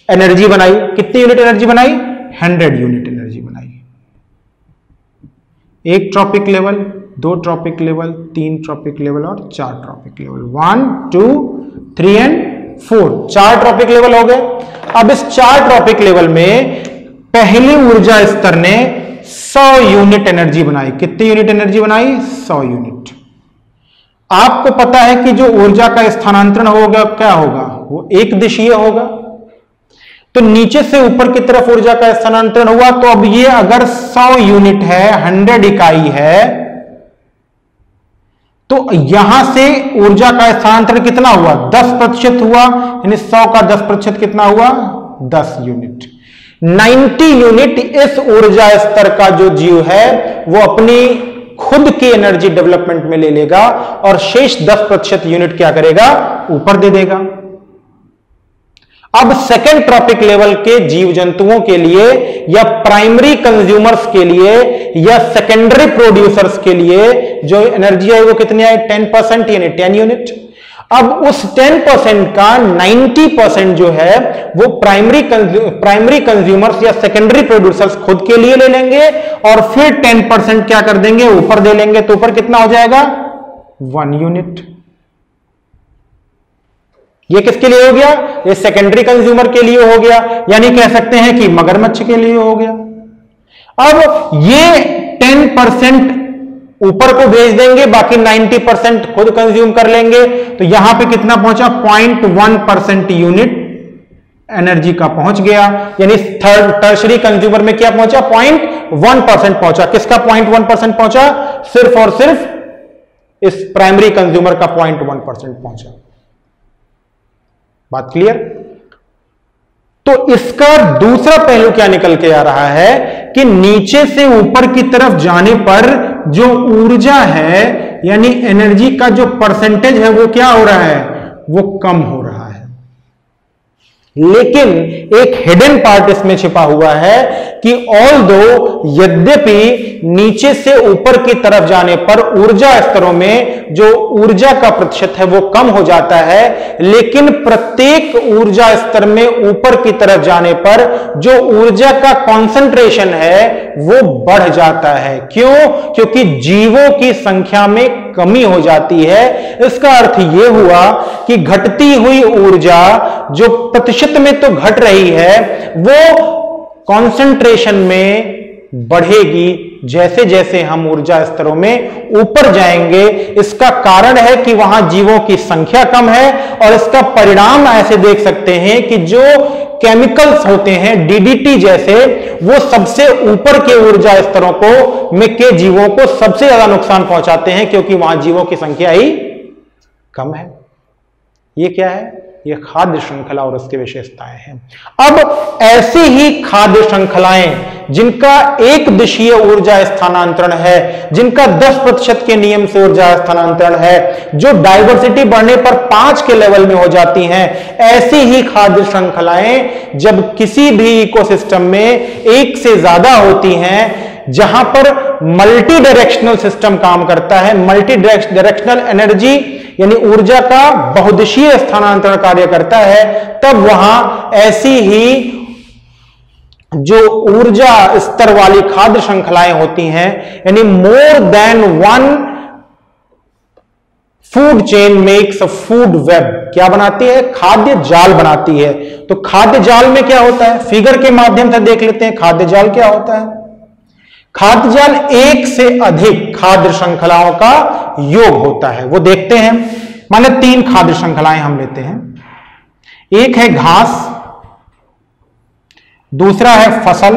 एनर्जी बनाई। कितनी यूनिट एनर्जी बनाई? 100 यूनिट एनर्जी बनाई। 1 trophic level, 2 trophic level, 3 trophic level और 4 trophic level. 1 2 3 and 4, 4 trophic level हो गए। अब इस 4 ट्रॉपिक लेवल में पहले ऊर्जा स्तर ने 100 यूनिट एनर्जी बनाई। कितनी यूनिट एनर्जी बनाई? 100 यूनिट। आपको पता है कि जो ऊर्जा का स्थानांतरण होगा क्या होगा? वो एक दिशीय होगा। तो नीचे से ऊपर की तरफ ऊर्जा का स्थानांतरण हुआ, तो अब ये अगर 100 यूनिट है, 100 इकाई है, तो यहां से ऊर्जा का स्थानांतरण कितना हुआ? 10% हुआ। यानी 100 का 10% कितना हुआ? 10 यूनिट। 90 यूनिट इस ऊर्जा स्तर का जो जीव है वो अपनी खुद की एनर्जी डेवलपमेंट में ले लेगा और शेष 10% यूनिट क्या करेगा? ऊपर दे देगा। अब सेकेंड ट्रॉपिक लेवल के जीव जंतुओं के लिए या प्राइमरी कंज्यूमर्स के लिए या सेकेंडरी प्रोड्यूसर्स के लिए जो एनर्जी है वो कितनी है? 10%, यानी 10 यूनिट। अब उस 10% का 90% जो है वो प्राइमरी कंज्यूमर्स या सेकेंडरी प्रोड्यूसर्स खुद के लिए ले लेंगे और फिर 10% क्या कर देंगे? ऊपर दे लेंगे। तो ऊपर कितना हो जाएगा? 1 यूनिट। ये किसके लिए हो गया? ये सेकेंडरी कंज्यूमर के लिए हो गया, यानी कह सकते हैं कि मगरमच्छ के लिए हो गया। अब ये 10% ऊपर को भेज देंगे, बाकी 90% खुद कंज्यूम कर लेंगे। तो यहां पे कितना पहुंचा? 0.1% यूनिट एनर्जी का पहुंच गया। यानी टर्शरी कंज्यूमर में क्या पहुंचा? 0.1% पहुंचा। किसका 0.1% पहुंचा? सिर्फ और सिर्फ इस प्राइमरी कंज्यूमर का 0.1% पहुंचा। बात क्लियर? तो इसका दूसरा पहलू क्या निकल के आ रहा है कि नीचे से ऊपर की तरफ जाने पर जो ऊर्जा है यानी एनर्जी का जो परसेंटेज है वो क्या हो रहा है? वो कम हो रहा है। लेकिन एक हिडन पार्ट इसमें छिपा हुआ है कि ऑल्दो यद्यपि नीचे से ऊपर की तरफ जाने पर ऊर्जा स्तरों में जो ऊर्जा का प्रतिशत है वो कम हो जाता है, लेकिन प्रत्येक ऊर्जा स्तर में ऊपर की तरफ जाने पर जो ऊर्जा का कंसंट्रेशन है वो बढ़ जाता है। क्यों? क्योंकि जीवों की संख्या में कमी हो जाती है। इसका अर्थ यह हुआ कि घटती हुई ऊर्जा जो प्रतिशत में तो घट रही है वो कंसंट्रेशन में बढ़ेगी जैसे जैसे हम ऊर्जा स्तरों में ऊपर जाएंगे। इसका कारण है कि वहां जीवों की संख्या कम है और इसका परिणाम ऐसे देख सकते हैं कि जो केमिकल्स होते हैं डीडीटी जैसे, वो सबसे ऊपर के ऊर्जा स्तरों को में के जीवों को सबसे ज्यादा नुकसान पहुंचाते हैं, क्योंकि वहां जीवों की संख्या ही कम है। ये क्या है? ये खाद्य श्रृंखला और उसकी विशेषताएं हैं। अब ऐसी ही खाद्य श्रृंखलाएं जिनका एक दिशीय ऊर्जा स्थानांतरण है, जिनका 10% के नियम से ऊर्जा स्थानांतरण है, जो डाइवर्सिटी बढ़ने पर 5 के लेवल में हो जाती हैं, ऐसी ही खाद्य श्रृंखलाएं जब किसी भी इकोसिस्टम में एक से ज्यादा होती हैं, जहां पर मल्टी डायरेक्शनल सिस्टम काम करता है, मल्टी डायरेक्शनल एनर्जी यानी ऊर्जा का बहुदिशीय स्थानांतरण कार्य करता है, तब वहां ऐसी ही जो ऊर्जा स्तर वाली खाद्य श्रृंखलाएं होती हैं, यानी more than one food chain makes a food web, क्या बनाती है? खाद्य जाल बनाती है। तो खाद्य जाल में क्या होता है? फिगर के माध्यम से देख लेते हैं खाद्य जाल क्या होता है। खाद्य जाल एक से अधिक खाद्य श्रृंखलाओं का योग होता है, वो देखते हैं। मान लो 3 खाद्य श्रृंखलाएं हम लेते हैं। एक है घास, दूसरा है फसल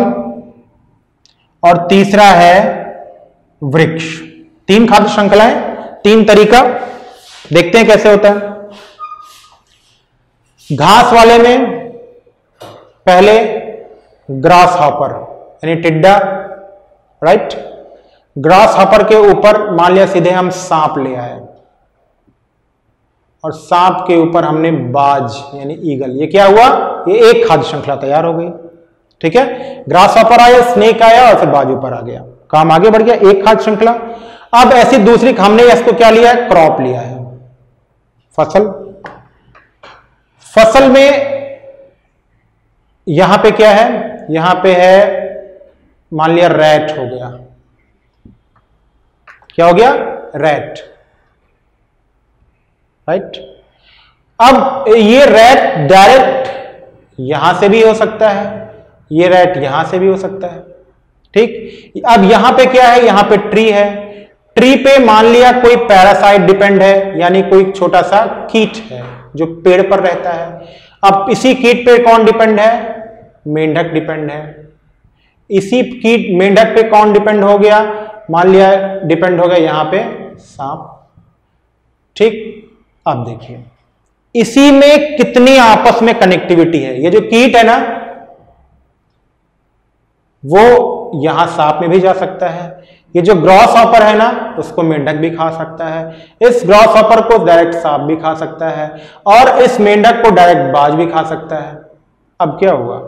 और तीसरा है वृक्ष। 3 खाद्य श्रृंखलाएं, 3 तरीका, देखते हैं कैसे होता है। घास वाले में पहले ग्रास हॉपर यानी टिड्डा, राइट। ग्रास हॉपर के ऊपर मान लिया सीधे हम सांप ले आए और सांप के ऊपर हमने बाज यानी ईगल, ये क्या हुआ, ये एक खाद्य श्रृंखला तैयार हो गई। ठीक है, ग्रास हॉपर आया, स्नेक आया और फिर बाज ऊपर आ गया, काम आगे बढ़ गया, एक खाद्य श्रृंखला। अब ऐसी दूसरी हमने इसको क्या लिया है, क्रॉप लिया है, फसल। फसल में यहां पे क्या है, यहां पे है मान लिया रैट हो गया, क्या हो गया, रैट, राइट। अब ये रैट डायरेक्ट यहां से भी हो सकता है, ये रैट यहां से भी हो सकता है, ठीक। अब यहां पे क्या है, यहां पे ट्री है, ट्री पे मान लिया कोई पैरासाइट डिपेंड है, यानी कोई छोटा सा कीट है जो पेड़ पर रहता है। अब इसी कीट पे कौन डिपेंड है, मेंढक डिपेंड है। इसी कीट मेंढक पे कौन डिपेंड हो गया, मान लिया डिपेंड हो गया यहां पे सांप, ठीक। अब देखिए इसी में कितनी आपस में कनेक्टिविटी है, ये जो कीट है ना वो यहां सांप में भी जा सकता है, ये जो ग्रॉस हॉपर है ना उसको मेंढक भी खा सकता है, इस ग्रॉस हॉपर को डायरेक्ट सांप भी खा सकता है और इस मेंढक को डायरेक्ट बाज भी खा सकता है। अब क्या हुआ,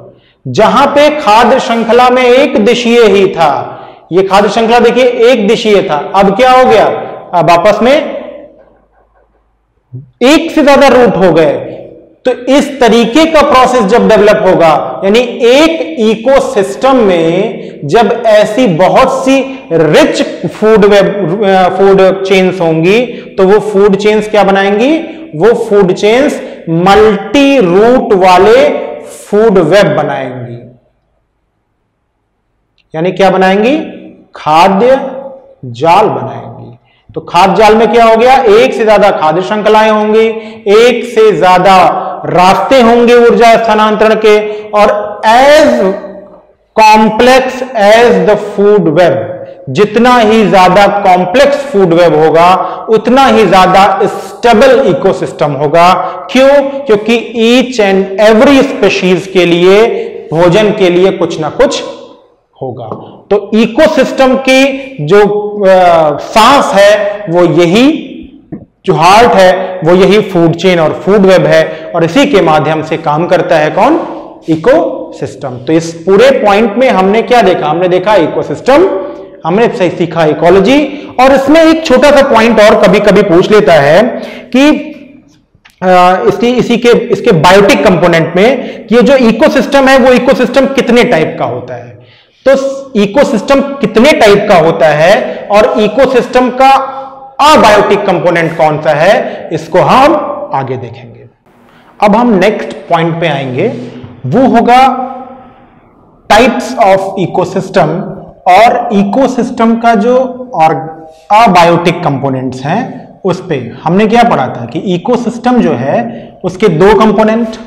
जहां पे खाद्य श्रृंखला में एक दिशीय ही था, ये खाद्य श्रृंखला देखिए एक दिशीय था, अब क्या हो गया, अब आपस में एक से ज्यादा रूट हो गए। तो इस तरीके का प्रोसेस जब डेवलप होगा, यानी एक इकोसिस्टम में जब ऐसी बहुत सी रिच फूड चेन्स होंगी तो वो फूड चेन्स क्या बनाएंगी, वो फूड चेन्स मल्टी रूट वाले फूड वेब बनाएंगी, यानी क्या बनाएंगी, खाद्य जाल बनाएंगी। तो खाद्य जाल में क्या हो गया, एक से ज्यादा खाद्य श्रृंखलाएं होंगी, एक से ज्यादा रास्ते होंगे ऊर्जा स्थानांतरण के, और as complex as the food web, जितना ही ज्यादा कॉम्प्लेक्स फूड वेब होगा उतना ही ज्यादा स्टेबल इकोसिस्टम होगा। क्यों, क्योंकि ईच एंड एवरी स्पीशीज के लिए भोजन के लिए कुछ ना कुछ होगा। तो इकोसिस्टम की जो सांस है वो यही, जो हार्ट है वो यही फूड चेन और फूड वेब है, और इसी के माध्यम से काम करता है कौन, इकोसिस्टम। तो इस पूरे पॉइंट में हमने क्या देखा, हमने देखा इकोसिस्टम, हमने सीखा इकोलॉजी, और इसमें एक छोटा सा पॉइंट और कभी कभी पूछ लेता है कि इसके बायोटिक कंपोनेंट में कि ये जो इकोसिस्टम है वो इकोसिस्टम कितने टाइप का होता है। तो इकोसिस्टम कितने टाइप का होता है और इकोसिस्टम का अबायोटिक कंपोनेंट कौन सा है, इसको हम आगे देखेंगे। अब हम नेक्स्ट पॉइंट पे आएंगे, वो होगा टाइप्स ऑफ इकोसिस्टम, और इकोसिस्टम का जो और अबायोटिक कंपोनेंट्स हैं उस पे हमने क्या पढ़ा था कि इकोसिस्टम जो है उसके दो कंपोनेंट,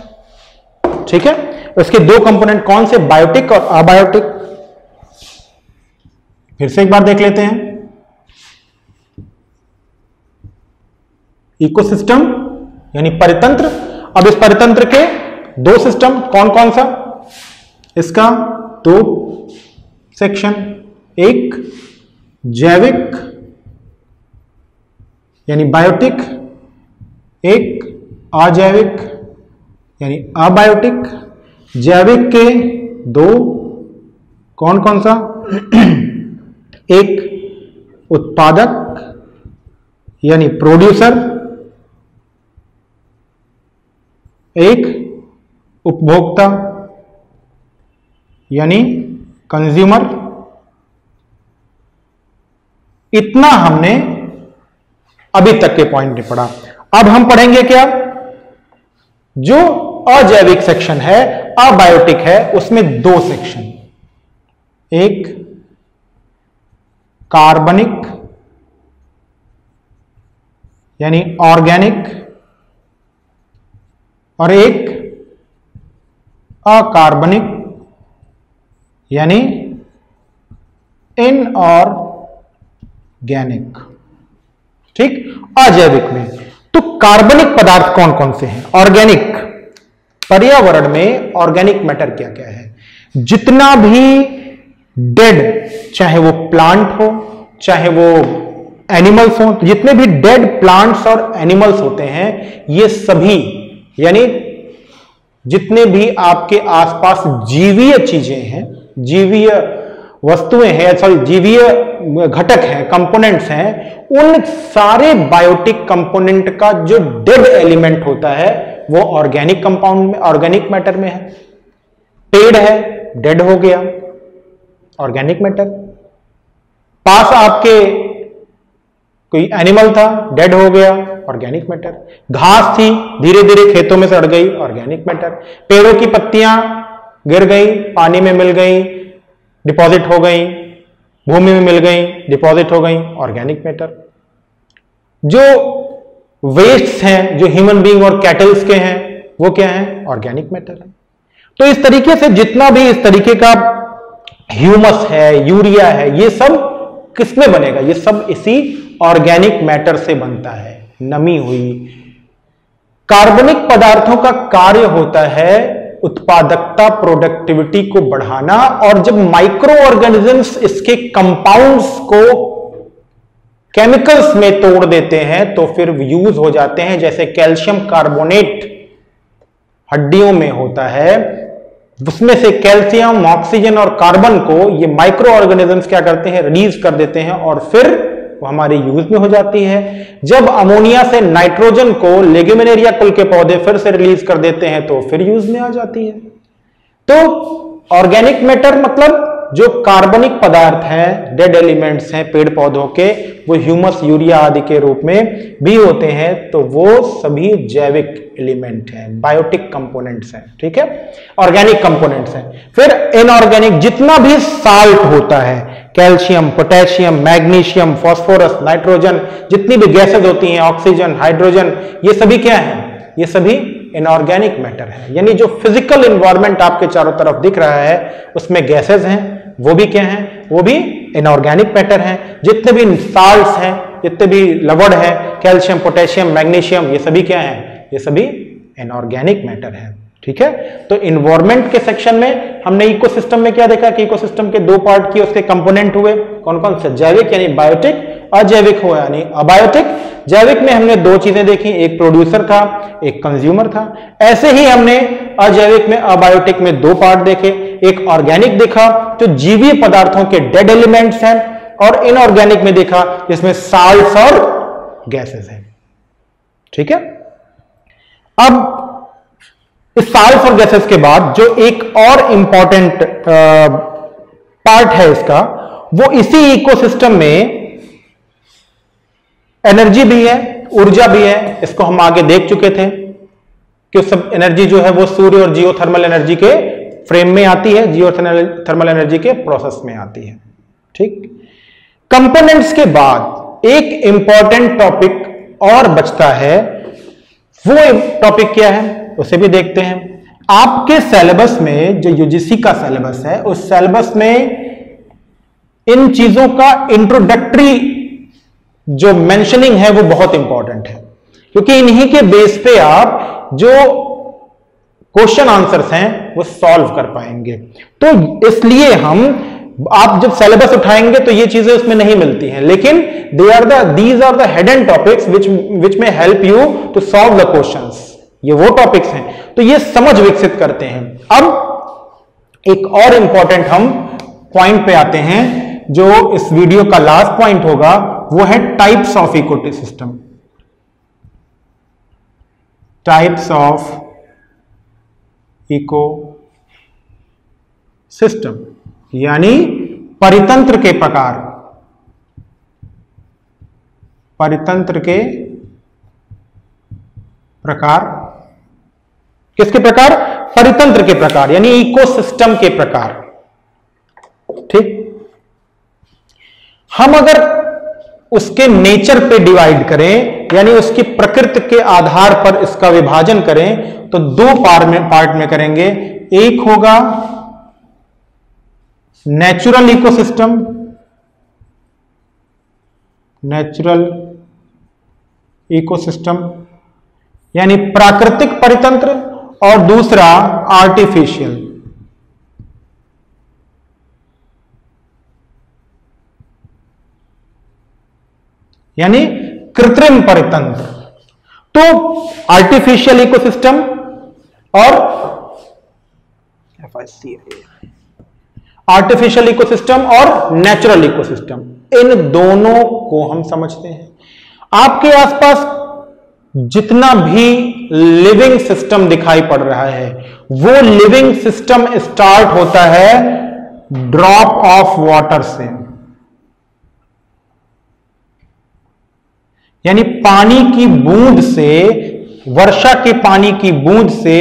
ठीक है, उसके दो कंपोनेंट कौन से, बायोटिक और अबायोटिक। फिर से एक बार देख लेते हैं। इकोसिस्टम यानी परितंत्र। अब इस परितंत्र के दो सिस्टम कौन कौन सा, इसका दो सेक्शन, एक जैविक यानी बायोटिक, एक अजैविक यानी अबायोटिक। जैविक के दो कौन कौन सा, एक उत्पादक यानी प्रोड्यूसर, एक उपभोक्ता यानी कंज्यूमर। इतना हमने अभी तक के पॉइंट नहीं पढ़ा। अब हम पढ़ेंगे क्या, जो अजैविक सेक्शन है, अबायोटिक है, उसमें दो सेक्शन, एक कार्बनिक यानी ऑर्गेनिक और एक अकार्बनिक यानी इनऑर्गेनिक, ठीक। अजैविक में तो कार्बनिक पदार्थ कौन कौन से हैं, ऑर्गेनिक पर्यावरण में ऑर्गेनिक मैटर क्या क्या है। जितना भी डेड, चाहे वो प्लांट हो चाहे वो एनिमल्स हो, जितने भी डेड प्लांट्स और एनिमल्स होते हैं ये सभी, यानी जितने भी आपके आसपास जीवीय चीजें हैं, जीवीय वस्तुएं हैं, सॉरी जीवीय घटक हैं, कंपोनेंट्स हैं, उन सारे बायोटिक कंपोनेंट का जो डेड एलिमेंट होता है वो ऑर्गेनिक कंपाउंड में, ऑर्गेनिक मैटर में है। पेड़ है, डेड हो गया, ऑर्गेनिक मैटर। पास आपके कोई एनिमल था, डेड हो गया, ऑर्गेनिक मैटर। घास थी, धीरे धीरे खेतों में सड़ गई, ऑर्गेनिक मैटर। पेड़ों की पत्तियां गिर गई, पानी में मिल गई, डिपॉजिट हो गई, भूमि में मिल गई, डिपॉजिट हो गई, ऑर्गेनिक मैटर। जो वेस्ट हैं, जो ह्यूमन बीइंग और कैटल्स के हैं, वो क्या है, ऑर्गेनिक मैटर है। तो इस तरीके से जितना भी इस तरीके का ह्यूमस है, यूरिया है, ये सब किसमें बनेगा, ये सब इसी ऑर्गेनिक मैटर से बनता है, नमी हुई। कार्बनिक पदार्थों का कार्य होता है उत्पादकता, प्रोडक्टिविटी को बढ़ाना, और जब माइक्रो ऑर्गेनिजम्स इसके कंपाउंड्स को केमिकल्स में तोड़ देते हैं तो फिर यूज हो जाते हैं। जैसे कैल्शियम कार्बोनेट हड्डियों में होता है, उसमें से कैल्शियम, ऑक्सीजन और कार्बन को ये माइक्रो ऑर्गेनिजम्स क्या करते हैं, रिलीज कर देते हैं और फिर वो हमारे यूज में हो जाती है। जब अमोनिया से नाइट्रोजन को लेग्यूमिनेरिया कुल के पौधे फिर से रिलीज कर देते हैं तो फिर यूज में आ जाती है। तो ऑर्गेनिक मैटर मतलब जो कार्बनिक पदार्थ हैं, डेड एलिमेंट्स हैं पेड़ पौधों के, वो ह्यूमस, यूरिया आदि के रूप में भी होते हैं, तो वो सभी जैविक एलिमेंट हैं, बायोटिक कंपोनेंट्स हैं, ठीक है, ऑर्गेनिक कंपोनेंट्स हैं। फिर इनऑर्गेनिक जितना भी साल्ट होता है, calcium, potassium, magnesium, phosphorus, nitrogen, जितनी भी गैसेज होती हैं, ऑक्सीजन, हाइड्रोजन, ये सभी क्या है, ये सभी इनऑर्गेनिक मैटर है। यानी जो फिजिकल एनवायरनमेंट आपके चारों तरफ दिख रहा है उसमें गैसेज हैं, वो भी क्या हैं, वो भी इनऑर्गेनिक मैटर हैं। जितने भी साल्ट्स हैं, जितने भी लवण है, कैल्शियम, पोटेशियम, मैग्नीशियम, ये सभी क्या हैं, ये सभी इनऑर्गेनिक मैटर है, ठीक है। तो इन्वायरमेंट के सेक्शन में हमने इकोसिस्टम में क्या देखा कि इकोसिस्टम के दो पार्ट किए, उसके कंपोनेंट हुए कौन कौन से, जैविक यानी बायोटिक, अजैविक हुआ यानी अबायोटिक। जैविक में हमने दो चीजें देखी, एक प्रोड्यूसर था, एक कंज्यूमर था। ऐसे ही हमने अजैविक में, अबायोटिक में दो पार्ट देखे, एक ऑर्गेनिक देखा जो जीवीय पदार्थों के डेड एलिमेंट्स हैं, और इनऑर्गेनिक में देखा जिसमें साल्ट्स और गैसेस हैं, ठीक है। अब इस साल्ट्स और गैसेस के बाद जो एक और इंपॉर्टेंट पार्ट है इसका, वो इसी इकोसिस्टम में एनर्जी भी है, ऊर्जा भी है। इसको हम आगे देख चुके थे कि सब एनर्जी जो है वो सूर्य और जियोथर्मल एनर्जी के फ्रेम में आती है, जियोथर्मल एनर्जी के प्रोसेस में आती है, ठीक। कंपोनेंट्स के बाद एक इंपॉर्टेंट टॉपिक और बचता है, वो टॉपिक क्या है उसे भी देखते हैं। आपके सिलेबस में, जो यूजीसी का सिलेबस है, उस सिलेबस में इन चीजों का इंट्रोडक्टरी जो मेंशनिंग है वो बहुत इंपॉर्टेंट है, क्योंकि इन्हीं के बेस पे आप जो क्वेश्चन आंसर्स हैं वो सॉल्व कर पाएंगे। तो इसलिए आप जब सिलेबस उठाएंगे तो ये चीजें उसमें नहीं मिलती हैं, लेकिन these are the hidden topics which may help you to solve the questions. ये वो टॉपिक्स हैं, तो ये समझ विकसित करते हैं। अब एक और इंपॉर्टेंट हम पॉइंट पे आते हैं, जो इस वीडियो का लास्ट पॉइंट होगा, वो है types of ecosystem. Types of ecosystem यानी परितंत्र के प्रकार। परितंत्र के प्रकार किसके प्रकार? परितंत्र के प्रकार यानी इकोसिस्टम के प्रकार। ठीक, हम अगर उसके नेचर पे डिवाइड करें यानी उसकी प्रकृति के आधार पर इसका विभाजन करें तो दो पार्ट में करेंगे। एक होगा नेचुरल इकोसिस्टम, नेचुरल इकोसिस्टम यानी प्राकृतिक परितंत्र, और दूसरा आर्टिफिशियल। यानी कृत्रिम परितंत्र। तो आर्टिफिशियल इकोसिस्टम और आर्टिफिशियल इकोसिस्टम और नेचुरल इकोसिस्टम, इन दोनों को हम समझते हैं। आपके आसपास जितना भी लिविंग सिस्टम दिखाई पड़ रहा है वो लिविंग सिस्टम स्टार्ट होता है ड्रॉप ऑफ वाटर से, यानी पानी की बूंद से, वर्षा के पानी की बूंद से,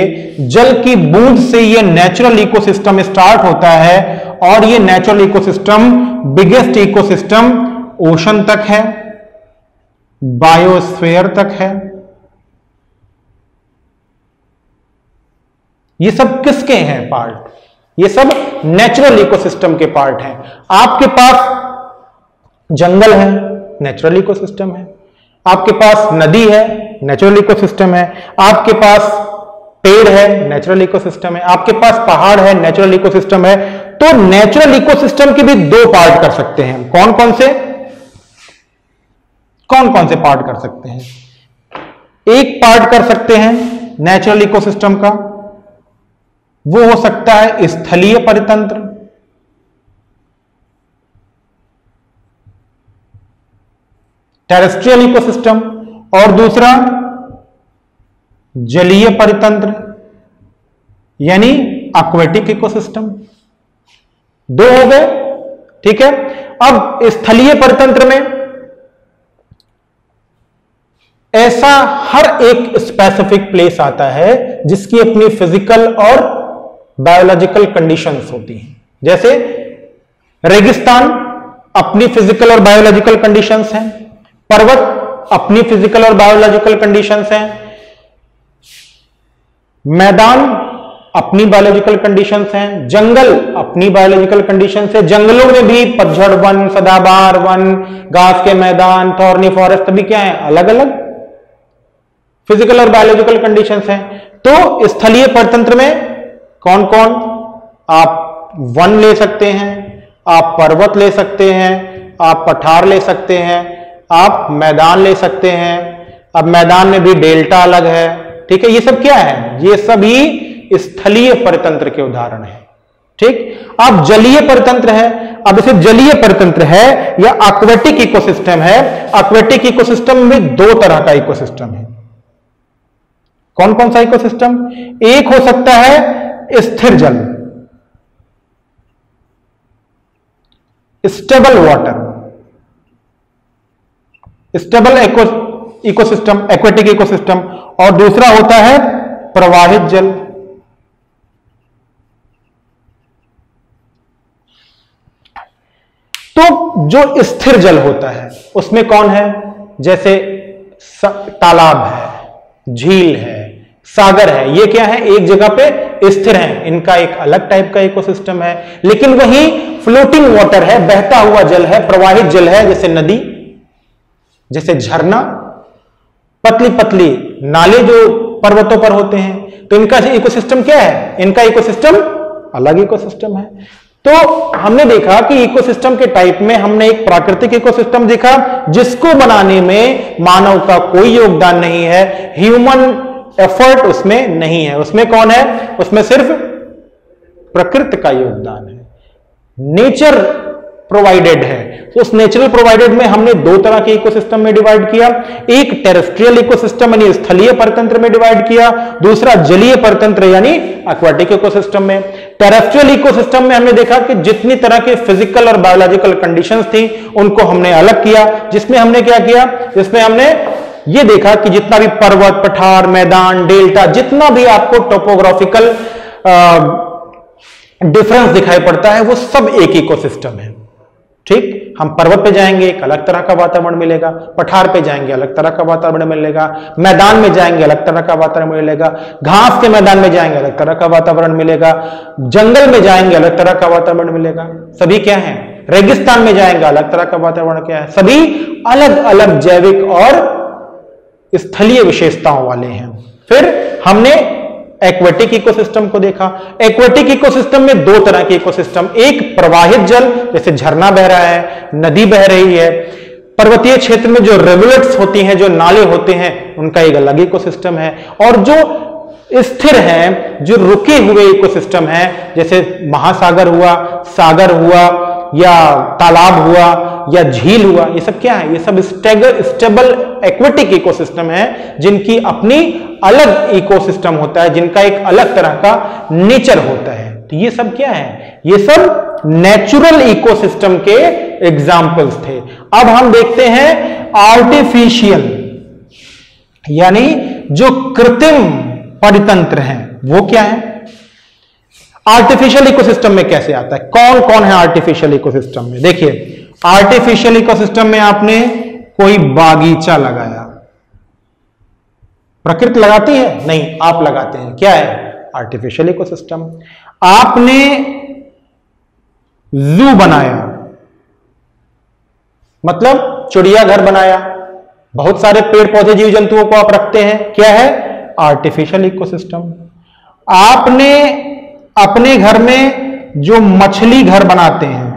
जल की बूंद से ये नेचुरल इकोसिस्टम स्टार्ट होता है और ये natural ecosystem biggest ecosystem ocean तक है, बायोस्फीयर तक है। ये सब किसके हैं पार्ट? ये सब नेचुरल इकोसिस्टम के पार्ट हैं। आपके पास जंगल है, नेचुरल इकोसिस्टम है। आपके पास नदी है, नेचुरल इकोसिस्टम है। आपके पास पेड़ है, नेचुरल इकोसिस्टम है। आपके पास पहाड़ है, नेचुरल इकोसिस्टम है। तो नेचुरल इकोसिस्टम के भी दो पार्ट कर सकते हैं। कौन कौन से पार्ट कर सकते हैं? एक पार्ट कर सकते हैं नेचुरल इकोसिस्टम का, वो हो सकता है स्थलीय परितंत्र। टेरेस्ट्रियल इकोसिस्टम, और दूसरा जलीय परितंत्र यानी एक्वेटिक इकोसिस्टम। दो हो गए, ठीक है। अब स्थलीय परितंत्र में ऐसा हर एक स्पेसिफिक प्लेस आता है जिसकी अपनी फिजिकल और बायोलॉजिकल कंडीशंस होती हैं। जैसे रेगिस्तान अपनी फिजिकल और बायोलॉजिकल कंडीशंस हैं, पर्वत अपनी फिजिकल और बायोलॉजिकल कंडीशंस हैं, मैदान अपनी बायोलॉजिकल कंडीशंस हैं, जंगल अपनी बायोलॉजिकल कंडीशंस है। जंगलों में भी पतझड़ वन, सदाबहार वन, घास के मैदान, थॉर्नी फॉरेस्ट भी क्या है? अलग अलग फिजिकल और बायोलॉजिकल कंडीशंस हैं। तो स्थलीय परितंत्र में कौन कौन? आप वन ले सकते हैं, आप पर्वत ले सकते हैं, आप पठार ले सकते हैं, आप मैदान ले सकते हैं। अब मैदान में भी डेल्टा अलग है, ठीक है। ये सब क्या है? ये सभी स्थलीय परितंत्र के उदाहरण हैं, ठीक। अब जलीय परितंत्र है। अब इसे जलीय परितंत्र है या एक्वेटिक इकोसिस्टम है। एक्वेटिक इकोसिस्टम में दो तरह का इकोसिस्टम है। कौन कौन सा इकोसिस्टम? एक हो सकता है स्थिर जल, stable water, stable ecosystem, aquatic ecosystem. और दूसरा होता है प्रवाहित जल। तो जो स्थिर जल होता है उसमें कौन है? जैसे तालाब है, झील है, सागर है। ये क्या है? एक जगह पे स्थिर है, इनका एक अलग टाइप का इकोसिस्टम है। लेकिन वही फ्लोटिंग वाटर है, बहता हुआ जल है, प्रवाहित जल है, जैसे नदी, जैसे झरना, पतली पतली नाले जो पर्वतों पर होते हैं। तो इनका इकोसिस्टम क्या है? इनका इकोसिस्टम अलग इकोसिस्टम है। तो हमने देखा कि इकोसिस्टम के टाइप में हमने एक प्राकृतिक इकोसिस्टम देखा जिसको बनाने में मानव का कोई योगदान नहीं है, ह्यूमन एफर्ट उसमें नहीं है। उसमें कौन है? उसमें सिर्फ प्रकृति का योगदान है, नेचर प्रोवाइडेड है। तो उस नेचुरल प्रोवाइडेड में हमने दो तरह के इकोसिस्टम में डिवाइड किया। एक टेरेस्ट्रियल इकोसिस्टम यानी स्थलीय परितंत्र में डिवाइड किया, दूसरा जलीय परितंत्र यानी एक्वेटिक इकोसिस्टम में। टेरेस्ट्रियल इकोसिस्टम में हमने देखा कि जितनी तरह के फिजिकल और बायोलॉजिकल कंडीशंस थी उनको हमने अलग किया। जिसमें हमने क्या किया? जिसमें हमने ये देखा कि जितना भी पर्वत, पठार, मैदान, डेल्टा, जितना भी आपको टोपोग्राफिकल डिफरेंस दिखाई पड़ता है वो सब एक इकोसिस्टम है, ठीक। हम पर्वत पे जाएंगे एक अलग तरह का वातावरण मिलेगा, पठार पे जाएंगे अलग तरह का वातावरण मिलेगा, मैदान में जाएंगे अलग तरह का वातावरण मिलेगा, घास के मैदान में जाएंगे अलग तरह का वातावरण मिलेगा, जंगल में जाएंगे अलग तरह का वातावरण मिलेगा। सभी क्या है? रेगिस्तान में जाएंगे अलग तरह का वातावरण क्या है? सभी अलग अलग जैविक और स्थलीय विशेषताओं वाले हैं। फिर हमने एक्वेटिक इकोसिस्टम को देखा। एक्वेटिक इकोसिस्टम में दो तरह के इकोसिस्टम, एक प्रवाहित जल जैसे झरना बह रहा है, नदी बह रही है। पर्वतीय क्षेत्र में जो रिवुलेट्स होती हैं, जो नाले होते हैं, उनका एक अलग इकोसिस्टम है। और जो स्थिर हैं, जो रुके हुए इकोसिस्टम हैं, जैसे महासागर हुआ, सागर हुआ, या तालाब हुआ, या झील हुआ, ये सब क्या है? ये सब स्टेबल एक्वेटिक इकोसिस्टम है, जिनकी अपनी अलग इकोसिस्टम होता है, जिनका एक अलग तरह का नेचर होता है। तो ये सब क्या है? ये सब नेचुरल इकोसिस्टम के एग्जाम्पल्स थे। अब हम देखते हैं आर्टिफिशियल, यानी जो कृत्रिम परितंत्र हैं, वो क्या है? आर्टिफिशियल इकोसिस्टम में कैसे आता है? कौन कौन है आर्टिफिशियल इकोसिस्टम में? देखिए, आर्टिफिशियल इकोसिस्टम में आपने कोई बागीचा लगाया, प्रकृति लगाती है? नहीं, आप लगाते हैं। क्या है? Artificial ecosystem. आपने जू बनाया, मतलब चिड़ियाघर बनाया, बहुत सारे पेड़ पौधे जीव जंतुओं को आप रखते हैं। क्या है? Artificial ecosystem. आपने अपने घर में जो मछली घर बनाते हैं,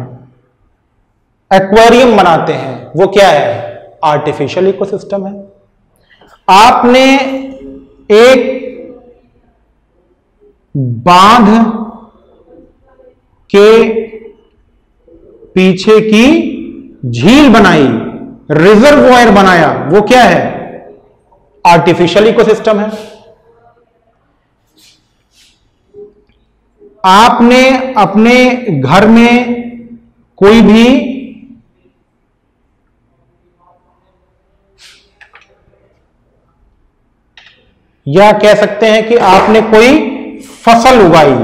एक्वेरियम बनाते हैं, वो क्या है? आर्टिफिशियल इकोसिस्टम है। आपने एक बांध के पीछे की झील बनाई, रिजर्वॉयर बनाया, वो क्या है? आर्टिफिशियल इकोसिस्टम है। आपने अपने घर में कोई भी या कह सकते हैं कि आपने कोई फसल उगाई,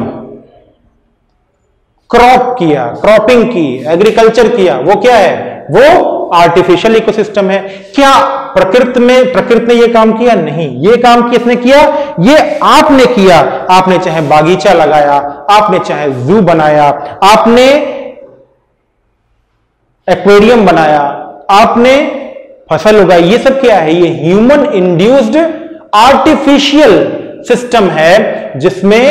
क्रॉप किया, क्रॉपिंग की, एग्रीकल्चर किया, वो क्या है? वो आर्टिफिशियल इकोसिस्टम है। क्या प्रकृति ने ये काम किया? नहीं, ये काम किसने किया? ये आपने किया। आपने चाहे बागीचा लगाया, आपने चाहे जू बनाया, आपने एक्वेरियम बनाया, आपने फसल उगाई, ये सब क्या है? ये ह्यूमन इंड्यूस्ड आर्टिफिशियल सिस्टम है, जिसमें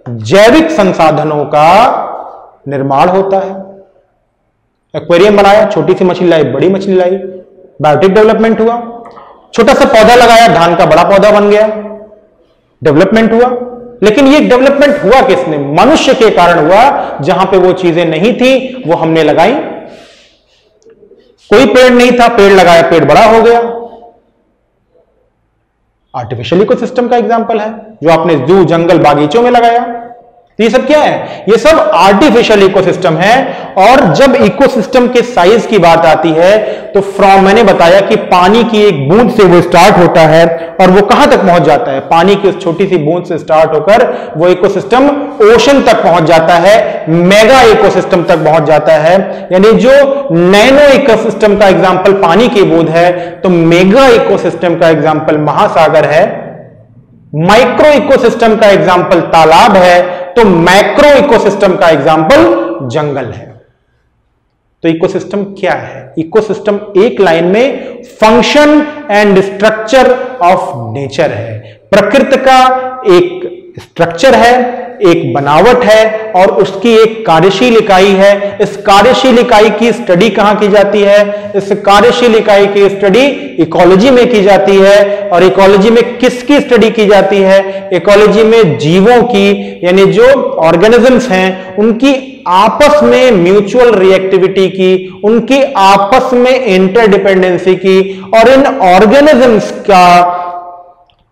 जैविक संसाधनों का निर्माण होता है। एक्वेरियम बनाया, छोटी सी मछली लाई, बड़ी मछली लाई, बायोटिक डेवलपमेंट हुआ। छोटा सा पौधा लगाया, धान का बड़ा पौधा बन गया, डेवलपमेंट हुआ। लेकिन ये डेवलपमेंट हुआ किसने? मनुष्य के कारण हुआ। जहां पे वो चीजें नहीं थी, वो हमने लगाई। कोई पेड़ नहीं था, पेड़ लगाया, पेड़ बड़ा हो गया। आर्टिफिशियल इकोसिस्टम का एग्जांपल है, जो आपने जू, जंगल, बागीचों में लगाया। तो ये सब क्या है? ये सब आर्टिफिशियल इकोसिस्टम है। और जब इकोसिस्टम के साइज की बात आती है, तो मैंने बताया कि पानी की एक बूंद से वो स्टार्ट होता है, और वो कहां तक पहुंच जाता है? पानी की उस छोटी सी बूंद से स्टार्ट होकर वो इकोसिस्टम ओशन तक पहुंच जाता है, मेगा इकोसिस्टम तक पहुंच जाता है। यानी जो नैनो इकोसिस्टम का एग्जाम्पल पानी की बूंद है, तो मेगा इकोसिस्टम का एग्जाम्पल महासागर है, माइक्रो इकोसिस्टम का एग्जाम्पल तालाब है, तो मैक्रो इकोसिस्टम का एग्जाम्पल जंगल है। तो इकोसिस्टम क्या है? इकोसिस्टम एक लाइन में function and structure of nature है। प्रकृति का एक स्ट्रक्चर है, एक बनावट है, और उसकी एक कार्यशील इकाई है। इस कार्यशील इकाई की स्टडी कहां की जाती है? इस कार्यशील इकाई की स्टडी इकोलॉजी में की जाती है। और इकोलॉजी में किसकी स्टडी की जाती है? इकोलॉजी में जीवों की, यानी जो ऑर्गेनिजम्स हैं, उनकी आपस में म्यूचुअल रिएक्टिविटी की, उनकी आपस में इंटरडिपेंडेंसी की, और इन ऑर्गेनिजम्स का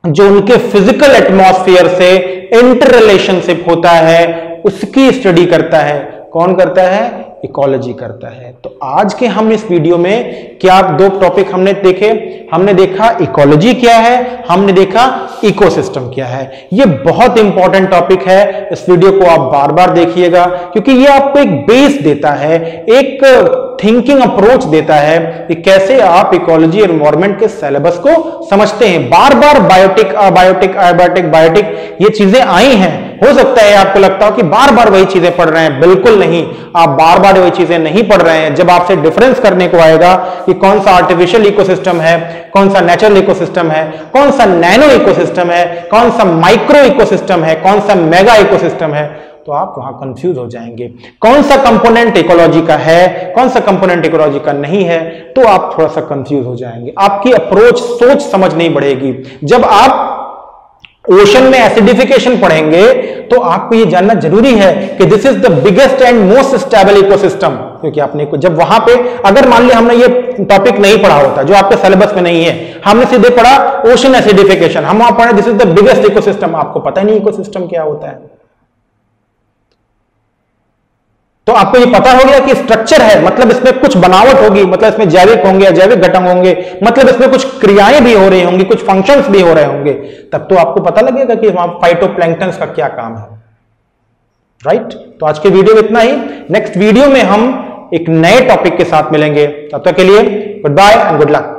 जो उनके फिजिकल एटमॉस्फेयर से इंटर रिलेशनशिप होता है, उसकी स्टडी करता है। कौन करता है? इकोलॉजी करता है। तो आज के हम इस वीडियो में क्या दो टॉपिक हमने देखे? हमने देखा इकोलॉजी क्या है, हमने देखा इकोसिस्टम क्या है। ये बहुत इंपॉर्टेंट टॉपिक है, इस वीडियो को आप बार बार देखिएगा, क्योंकि ये आपको एक बेस देता है, एक थिंकिंग अप्रोच देता है कि कैसे आप इकोलॉजी एनवायरनमेंट के सिलेबस को समझते हैं। बार बार बायोटिक, अबायोटिक, एबायोटिक, बायोटिक ये चीजें आई हैं, हो सकता है आपको लगता हो कि बार बार वही चीजें पढ़ रहे हैं, बिल्कुल नहीं, आप बार बार वही चीजें नहीं पढ़ रहे हैं। जब आपसे डिफरेंस करने को आएगा कि कौन सा आर्टिफिशियल इकोसिस्टम है, कौन सा नेचुरल इकोसिस्टम है, कौन सा नैनो इकोसिस्टम है, कौन सा माइक्रो इकोसिस्टम है, कौन सा मेगा इकोसिस्टम है, तो आप वहां कंफ्यूज हो जाएंगे। कौन सा कंपोनेंट इकोलॉजी का है, कौन सा कंपोनेंट इकोलॉजी का नहीं है, तो आप थोड़ा सा कंफ्यूज हो जाएंगे, आपकी अप्रोच सोच समझ नहीं बढ़ेगी। जब आप ओशन में एसिडिफिकेशन पढ़ेंगे तो आपको यह जानना जरूरी है कि this is the biggest and most stable ecosystem, क्योंकि आपने जब वहां पे अगर मान लिया हमने ये टॉपिक नहीं पढ़ा होता, जो आपके सिलेबस में नहीं है, हमने सीधे पढ़ा ओशन एसिडिफिकेशन, हम वहां पढ़े this is the biggest ecosystem, आपको पता नहीं इकोसिस्टम क्या होता है। तो आपको ये पता हो गया कि स्ट्रक्चर है, मतलब इसमें कुछ बनावट होगी, मतलब इसमें जैविक होंगे या जैविक घटक होंगे, मतलब इसमें कुछ क्रियाएं भी हो रही होंगी, कुछ फंक्शंस भी हो रहे होंगे, तब तो आपको पता लगेगा कि वहां फाइटोप्लैंक्टन का क्या काम है, राइट। तो आज के वीडियो में इतना ही, नेक्स्ट वीडियो में हम एक नए टॉपिक के साथ मिलेंगे, तब तक के लिए goodbye and good luck.